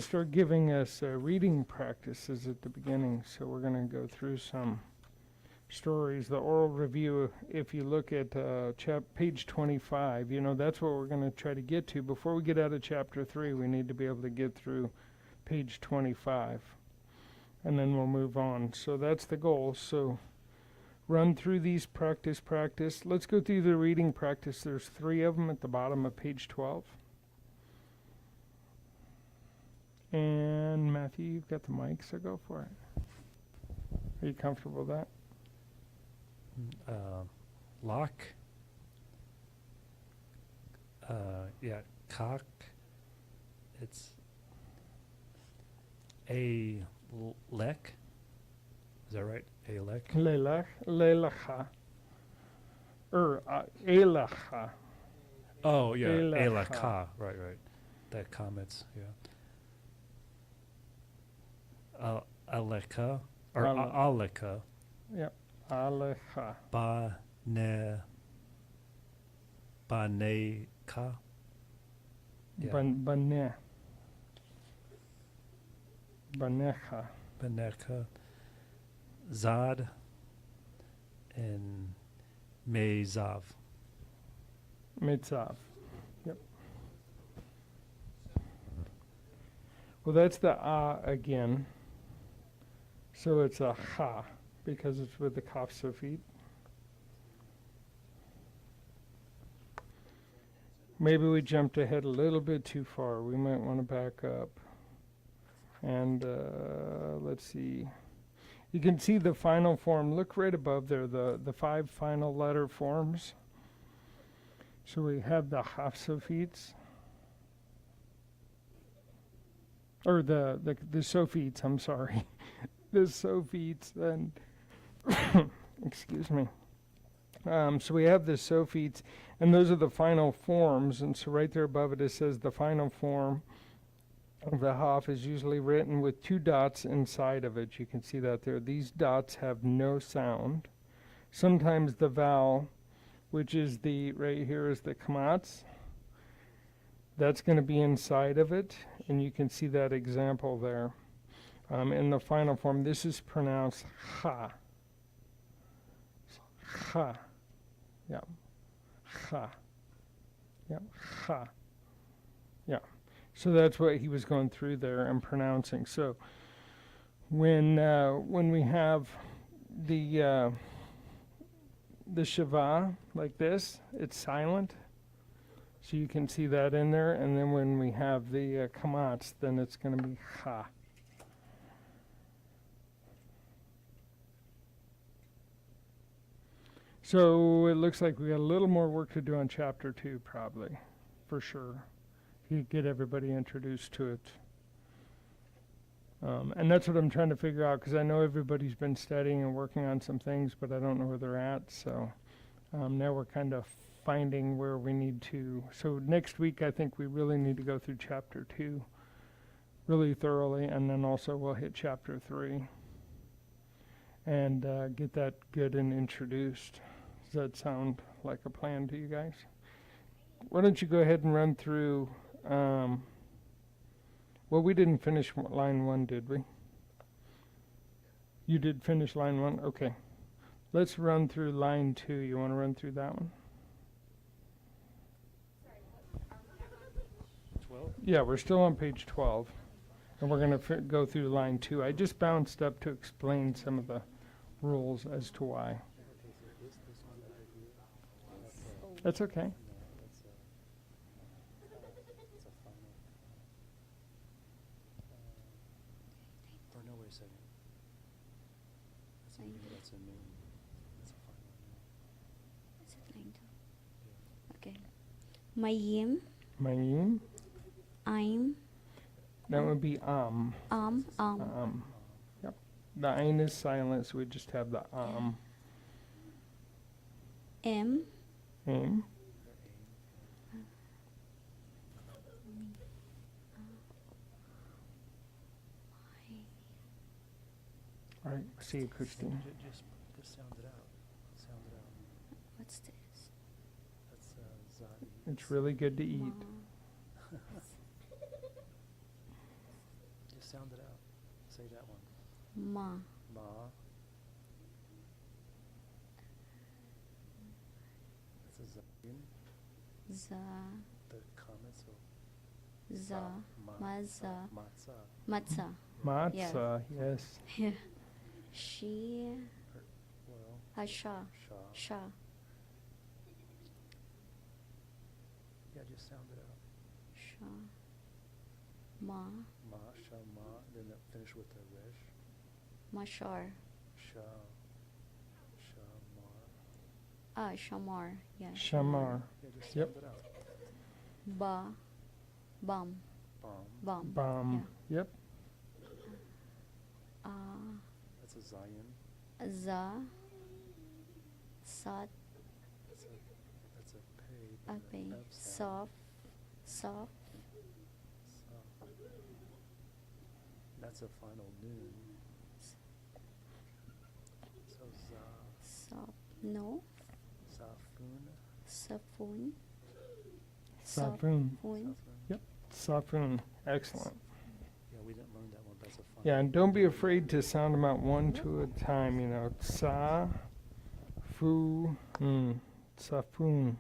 start giving us reading practices at the beginning. So we're gonna go through some stories. The oral review, if you look at page 25, you know, that's what we're going to try to get to. Before we get out of chapter 3, we need to be able to get through page 25. And then we'll move on. So that's the goal. So run through these practice. Let's go through the reading practice. There's 3 of them at the bottom of page 12. And Matthew, you've got the mic, so go for it. Are you comfortable with that? Lock. Yeah, cock. It's a lek. Is that right? A lek. Lelach, lelacha. Elacha. Oh yeah, Elecha. elaka. Right. That comments. Yeah. Aleka or Al- aleka. Yep. Alecha. Baneka. Yeah. Baneh. Banecha. Baneka. Zad and Mezav. Mitzav. Yep. Well, that's the again. So it's a ha because it's with the kaf sofit. Maybe we jumped ahead a little bit too far. We might want to back up. And let's see. You can see the final form. Look right above there, the 5 final letter forms. So we have the Hafsophites, or the Sophites, I'm sorry. The Sophites, and excuse me. So we have the Sophites, and those are the final forms. And so right there above it says the final form of the Haf is usually written with 2 dots inside of it. You can see that there. These dots have no sound. Sometimes the vowel, which is right here is the kamatz, that's going to be inside of it, and you can see that example there. In the final form, this is pronounced ha. Ha. Yeah. Ha. Yeah. Ha. Yeah. So that's what he was going through there and pronouncing. So when we have the Shiva like this, it's silent. So you can see that in there. And then when we have the kamatz, then it's going to be ha. So it looks like we got a little more work to do on chapter 2, probably, for sure. You get everybody introduced to it. And that's what I'm trying to figure out, because I know everybody's been studying and working on some things, but I don't know where they're at. So now we're kind of finding where we need to. So next week, I think we really need to go through chapter 2 really thoroughly, and then also we'll hit chapter 3 and get that good and introduced. Does that sound like a plan to you guys? Why don't you go ahead and run through... well, we didn't finish line 1, did we? You did finish line 1? Okay. Let's run through line 2. You want to run through that one? 12? Yeah, we're still on page 12. And we're going to go through line 2. I just bounced up to explain some of the rules as to why. Okay, so this one that I do, That's okay. no, that's a final. Or no, wait a second. That's a noon. That's a noon. That's a final noon. Is it line 2? Yeah. Okay. Mayim, Mayim. I'm, That would be Yep. The ain is silent, so we just have the M, Aim. All right, see you, Christine. Just sound it out. Sound it out. what's this? That's Zadi. It's really good to eat. Just sound it out. Say that one. Ma, Ma. That's a Zayin. za, The comment, so za, maza, Matzah. matza. Matzah, yes. Yeah. She, Well, hasha, Shah. sha, Yeah, just sound it out. sha, ma, Ma, Shah, Ma. Then finish with the Resh. mashar. Shah. Shamar. Shamar, yeah. Shamar. Yeah, just Yep. sound it out. Ba, bum, Bam. bum. Yep. That's a Zion. Za, sat, That's a pay. ape, F sound. sof, Sa. That's a final noon. So No. Safun. Safun. Safun. Safun. Safun. Excellent. Yeah, we didn't learn that one. That's a fun Yeah, one. and don't be afraid to sound them out one, two at a time, you know. Sa, fu, safun.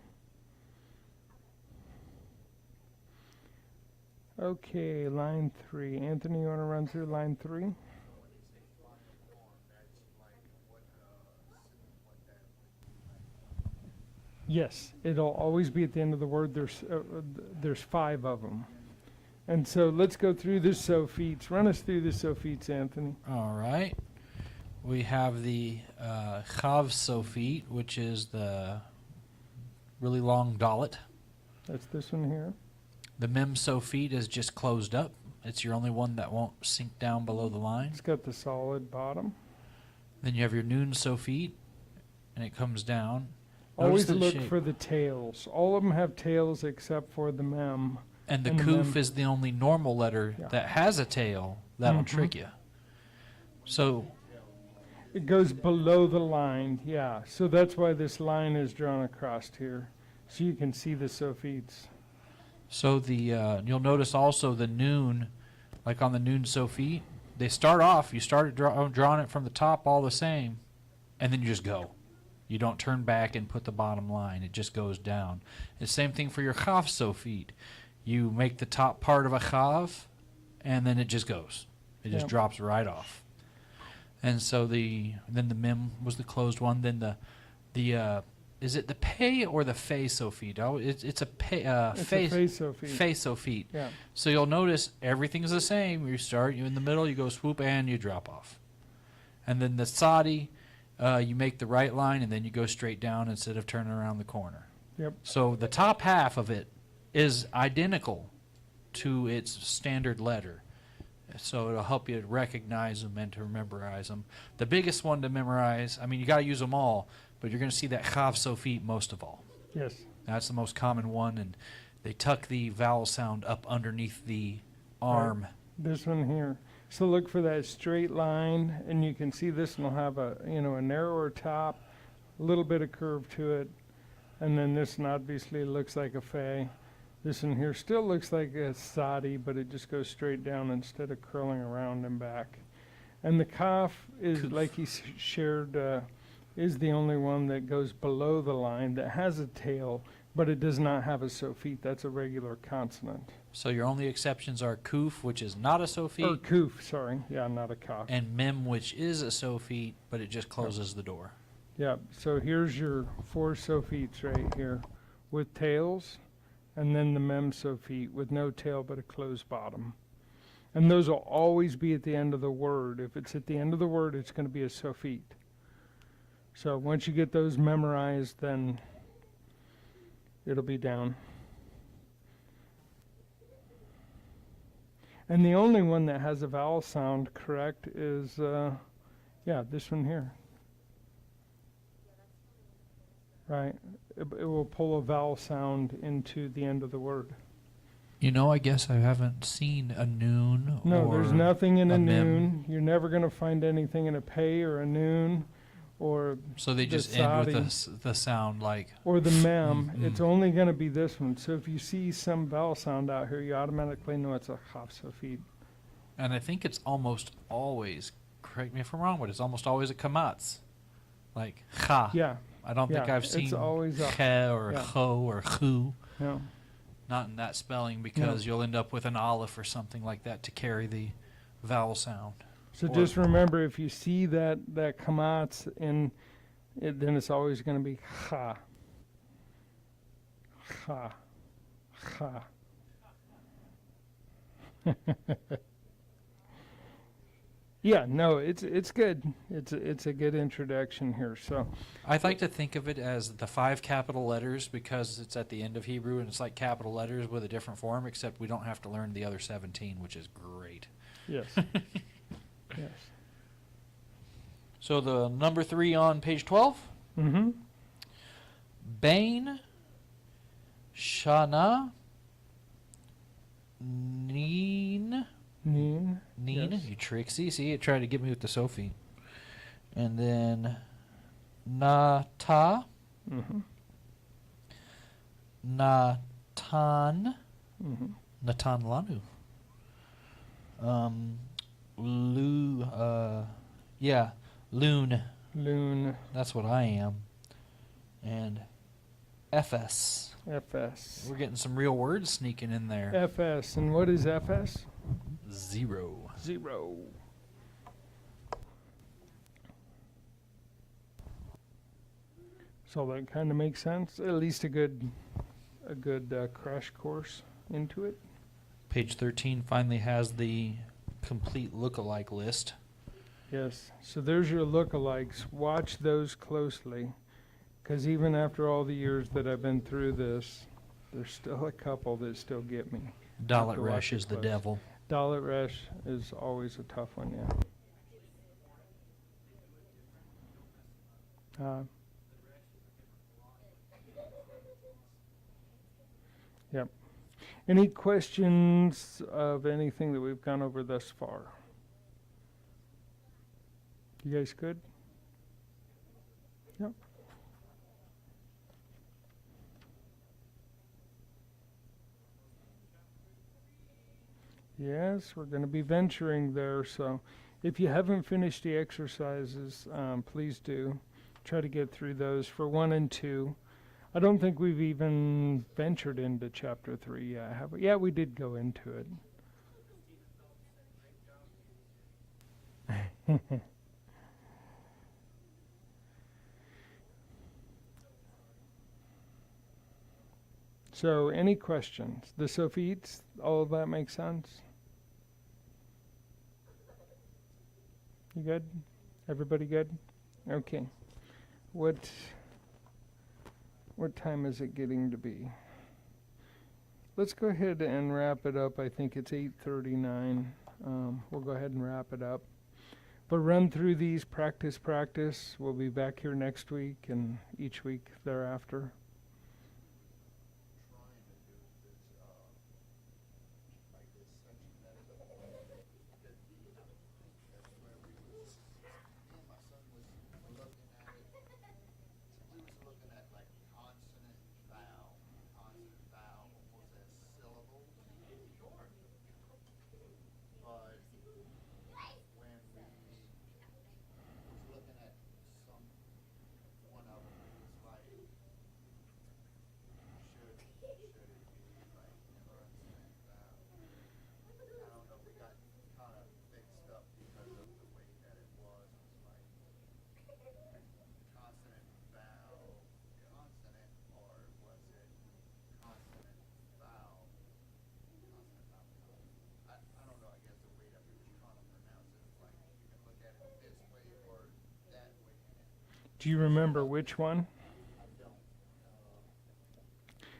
Okay, line 3. Anthony, you want to run through line 3? Yes, it'll always be at the end of the word. There's 5 of them. And so let's go through the sophites. Run us through the sophites, Anthony. All right. We have the Chav Sophite, which is the really long Dalet. That's this one here. The Mem Sophite is just closed up. It's your only one that won't sink down below the line. It's got the solid bottom. Then you have your Nun Sophite, and it comes down. Always Notice the look shape. for the tails. All of them have tails except for the mem. And the and the Kuf mem- is the only normal letter Yeah. that has a tail that'll Mhm. trick you. So It goes below the line, yeah. So that's why this line is drawn across here. So you can see the sophites. So you'll notice also the Nun, like on the Nun Sophite, they start off, you start drawing it from the top all the same, and then you just go. You don't turn back and put the bottom line. It just goes down. The same thing for your Chav Sophite. You make the top part of a Chav, and then it just goes. It just Yep. drops right off. And so then the Mem was the closed one. Then the is it the Pei or the Fei Sophite? Oh, it's a Pei, It's Fei, a face sophite. Fei Sophite. Yeah. So you'll notice everything's the same. You start, you in the middle, you go swoop, and you drop off. And then the Sadi, you make the right line, and then you go straight down instead of turning around the corner. Yep. So the top half of it is identical to its standard letter. So it'll help you recognize them and to memorize them. The biggest one to memorize, I mean, you got to use them all, but you're going to see that Chav Sophite most of all. Yes. That's the most common one, and they tuck the vowel sound up underneath the arm. This one here. So look for that straight line, and you can see this one will have a narrower top, a little bit of curve to it, and then this one obviously looks like a Fei. This one here still looks like a Sadi, but it just goes straight down instead of curling around and back. And the Kaf is, Kuf. like he shared, is the only one that goes below the line that has a tail, but it does not have a sophite. That's a regular consonant. So your only exceptions are Kuf, which is not a Or Sophite, Kuf, sorry. Yeah, not a Kaf. and Mem, which is a Sophite, but it just closes the door. Yeah, so here's your 4 sophites right here with tails, and then the mem sophite with no tail but a closed bottom. And those will always be at the end of the word. If it's at the end of the word, it's going to be a sophite. So once you get those memorized, then it'll be down. And the only one that has a vowel sound correct is, this one here. Right. It will pull a vowel sound into the end of the word. You know, I guess I haven't seen a Nun No, or there's nothing in a a mem. noon. You're never going to find anything in a pay or a noon or So they the just end with Sadi the sound like, or the mem. Mm, It's only going to be this one. So if you see some vowel sound out here, you automatically know it's a chaf sophite. and I think it's almost always, correct me if I'm wrong, but it's almost always a kamatz. Like, cha. Yeah. I don't think yeah, I've it's seen always a- che or yeah. cho or chu. No. Not in that spelling, because you'll end up with an aleph or something like that to carry the vowel sound. So Or- just remember, if you see that kamatz in it, then it's always going to be cha. Ha. Ha. Yeah, no, it's good. It's a good introduction here. So, I'd like to think of it as the 5 capital letters because it's at the end of Hebrew and it's like capital letters with a different form, except we don't have to learn the other 17, which is great. yes. Yes. So the number 3 on page 12, Mhm. Bain, Shana, Neen. Neen. Neen, Yes. you tricksy. See, it tried to get me with the Sophie. And then Nata, Mm-hmm. Natan, Mm-hmm. Natan Lanu. Loon. Loon. That's what I am. And FS. FS. We're getting some real words sneaking in there. FS. And what is FS? 0. 0. So that kind of makes sense. At least a good crash course into it. Page 13 finally has the complete look-alike list. Yes. So there's your lookalikes. Watch those closely, because even after all the years that I've been through this, there's still a couple that still get me. Dalit to watch Resh it is the close. devil. Dalit Resh is always a tough one, yeah. Yep. Any questions of anything that we've gone over thus far? You guys good? Yep. Yes, we're going to be venturing there, so if you haven't finished the exercises, please do. Try to get through those for 1 and 2. I don't think we've even ventured into chapter 3 yet, have we? Yeah, we did go into it. So, any questions? The Sophites, all of that makes sense? You good? Everybody good? Okay. What time is it getting to be? Let's go ahead and wrap it up. I think it's 8:39. We'll go ahead and wrap it up. But run through these, practice. We'll be back here next week and each week thereafter. Do you remember which one?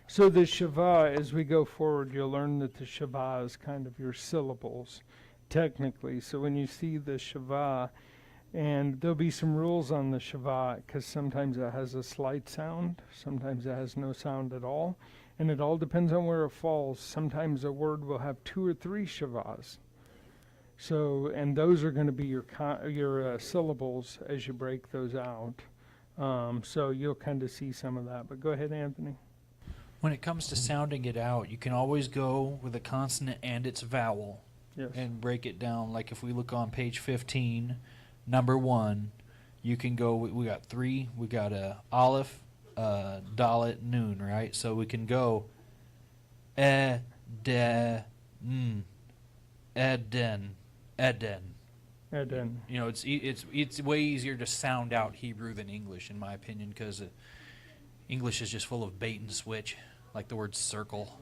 So the Shiva, as we go forward, you'll learn that the Shiva is kind of your syllables, technically. So when you see the Shiva, and there'll be some rules on the Shiva, because sometimes it has a slight sound, sometimes it has no sound at all, and it all depends on where it falls. Sometimes a word will have 2 or 3 Shivas. So, and those are going to be your syllables as you break those out. So you'll kind of see some of that. But go ahead, Anthony. When it comes to sounding it out, you can always go with a consonant and its vowel. Yes. And break it down. Like if we look on page 15, number 1, you can go, we got 3, we got a aleph, dalet, noon, right? So we can go eden, eden. Eden. You know, it's way easier to sound out Hebrew than English, in my opinion, because English is just full of bait and switch, like the word circle.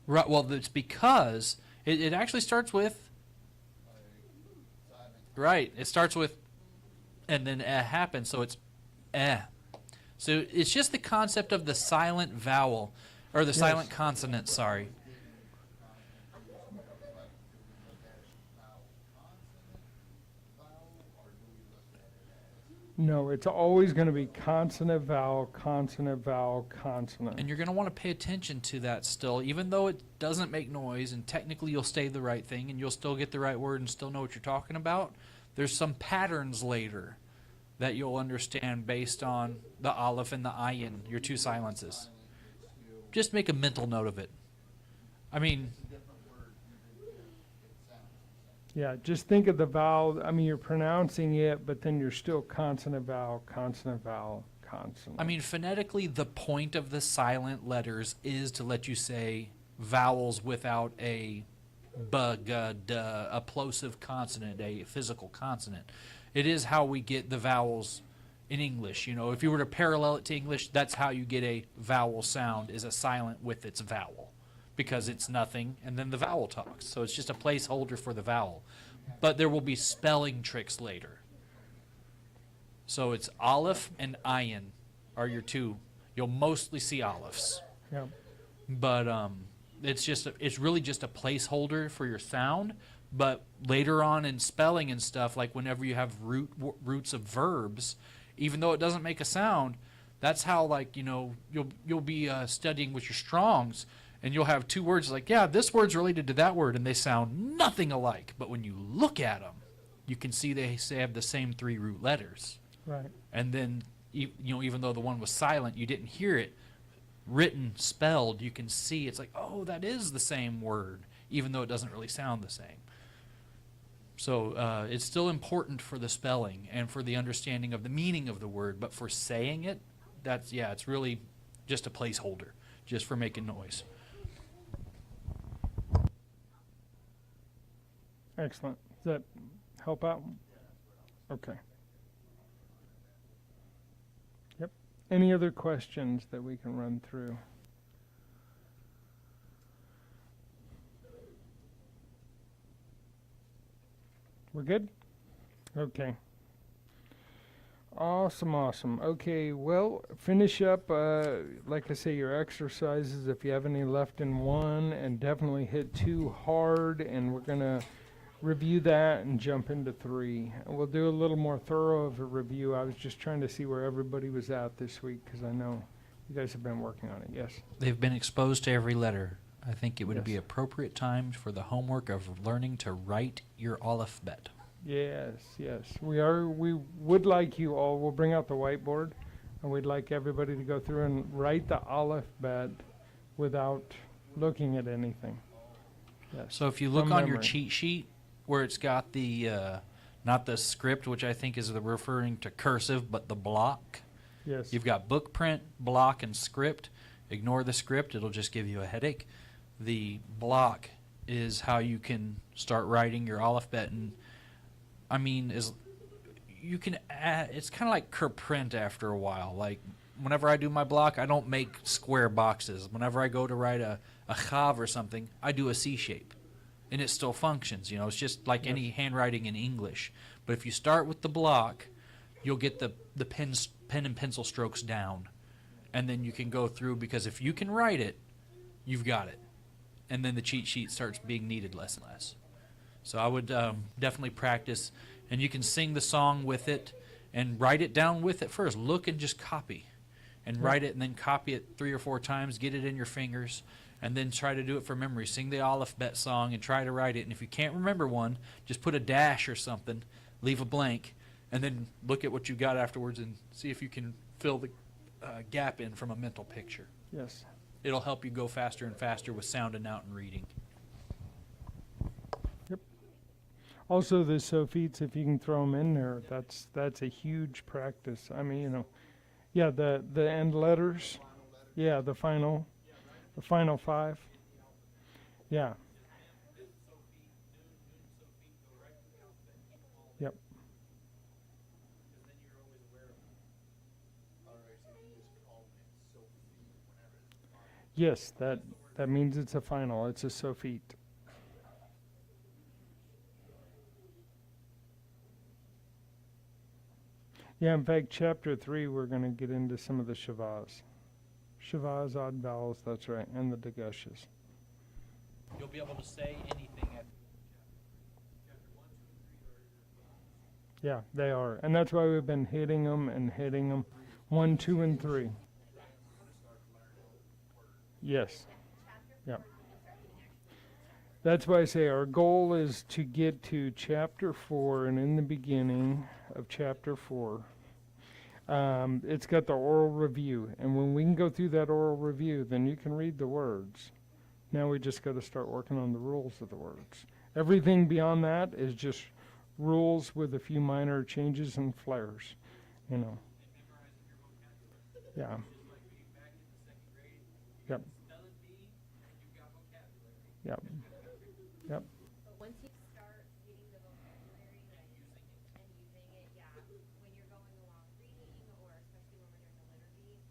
Right. Well, it's because it actually starts with. Right. It starts with, and then happens, so it's So it's just the concept of the silent vowel, or the silent consonant. Sorry. No, it's always going to be consonant, vowel, consonant, vowel, consonant. And you're going to want to pay attention to that still, even though it doesn't make noise, and technically you'll say the right thing, and you'll still get the right word and still know what you're talking about. There's some patterns later that you'll understand based on the aleph and the ayin, your two silences. Just make a mental note of it. I mean, Yeah, just think of the vowel. I mean, you're pronouncing it, but then you're still consonant, vowel, consonant, vowel, consonant. I mean, phonetically, the point of the silent letters is to let you say vowels without a b, g, d, a plosive consonant, a physical consonant. It is how we get the vowels in English. You know, if you were to parallel it to English, that's how you get a vowel sound, is a silent with its vowel, because it's nothing, and then the vowel talks. So it's just a placeholder for the vowel. But there will be spelling tricks later. So it's aleph and ayin are your two. You'll mostly see alephs. Yeah. But it's really just a placeholder for your sound. But later on in spelling and stuff, like whenever you have roots of verbs, even though it doesn't make a sound, that's how, like, you know, you'll be studying with your Strongs, and you'll have two words like, yeah, this word's related to that word, and they sound nothing alike. But when you look at them, you can see they have the same three root letters. Right. And then, you know, even though the one was silent, you didn't hear it written, spelled, you can see it's like, oh, that is the same word, even though it doesn't really sound the same. So it's still important for the spelling and for the understanding of the meaning of the word, but for saying it, it's really just a placeholder, just for making noise. Excellent. Does that help out? Okay. Yep. Any other questions that we can run through? We're good? Okay. Awesome, awesome. Okay, well, finish up, like I say, your exercises if you have any left in 1, and definitely hit 2 hard, and we're going to review that and jump into 3. And we'll do a little more thorough of a review. I was just trying to see where everybody was at this week, because I know you guys have been working on it. Yes? They've been exposed to every letter. I think it would be Yes. appropriate time for the homework of learning to write your alphabet. Yes, yes. We would like you all, we'll bring out the whiteboard, and we'd like everybody to go through and write the alphabet without looking at anything. Yes. So if you look From on your memory. cheat sheet where it's got the, not the script, which I think is referring to cursive, but the block. Yes. You've got book print, block, and script. Ignore the script, it'll just give you a headache. The block is how you can start writing your alphabet, and I mean, you can add, it's kind of like Kerprint after a while. Like, whenever I do my block, I don't make square boxes. Whenever I go to write a chav or something, I do a C shape. And it still functions, you know, it's just like any handwriting in English. But if you start with the block, you'll get the pen and pencil strokes down. And then you can go through, because if you can write it, you've got it. And then the cheat sheet starts being needed less and less. So I would definitely practice, and you can sing the song with it and write it down with it first. Look and just copy, and write it, and then copy it 3 or 4 times, get it in your fingers, and then try to do it for memory. Sing the alphabet song and try to write it. And if you can't remember one, just put a dash or something, leave a blank, and then look at what you got afterwards and see if you can fill the gap in from a mental picture. Yes. It'll help you go faster and faster with sounding out and reading. Also, the sophites, if you can throw them in there, that's a huge practice. I mean, you know, yeah, the end letters, yeah, the final 5, yeah. Yep. Yes, that means it's a final. It's a sophite. Yeah, in fact, chapter 3, we're going to get into some of the shavas. Shavas, odd vowels, that's right, and the degushes. You'll be able to say anything at Yeah, they are. And that's why we've been hitting them. 1, 2, and 3. Yes. Yep. That's why I say our goal is to get to chapter 4, and in the beginning of chapter 4, it's got the oral review. And when we can go through that oral review, then you can read the words. Now we just got to start working on the rules of the words. Everything beyond that is just rules with a few minor changes and flares, you know. Yeah. Yep. Yep. Yep. But once you start getting the vocabulary and using it, yeah, when you're going along reading, or especially when we're doing the liturgy,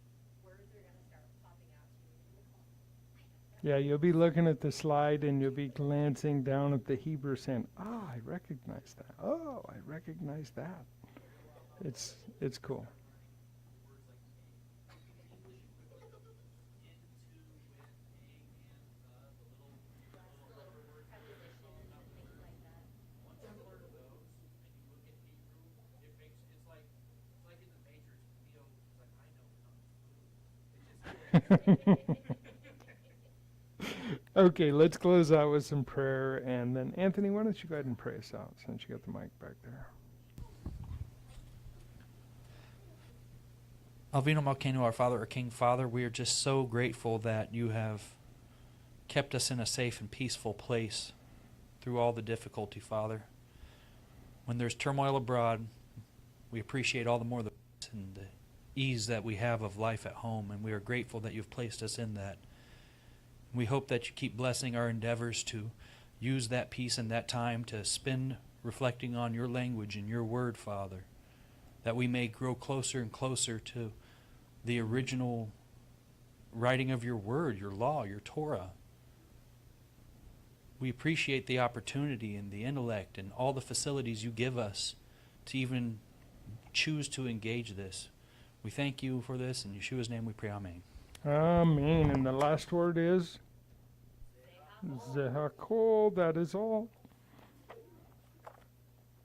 words are gonna start popping out to you. Yeah, you'll be looking at the slide and you'll be glancing down at the Hebrew saying, "Ah, I recognize that. Oh, I recognize that." It's cool. Okay, let's close out with some prayer, and then Anthony, why don't you go ahead and pray us out since you got the mic back there. Alvino Malkenu, our Father, our King Father, we are just so grateful that you have kept us in a safe and peaceful place through all the difficulty, Father. When there's turmoil abroad, we appreciate all the more the peace and the ease that we have of life at home, and we are grateful that you've placed us in that. We hope that you keep blessing our endeavors to use that peace and that time to spend reflecting on your language and your word, Father, that we may grow closer and closer to the original writing of your word, your law, your Torah. We appreciate the opportunity and the intellect and all the facilities you give us to even choose to engage this. We thank you for this. In Yeshua's name we pray, amen. Amen. And the last word is Zehakol. That is all.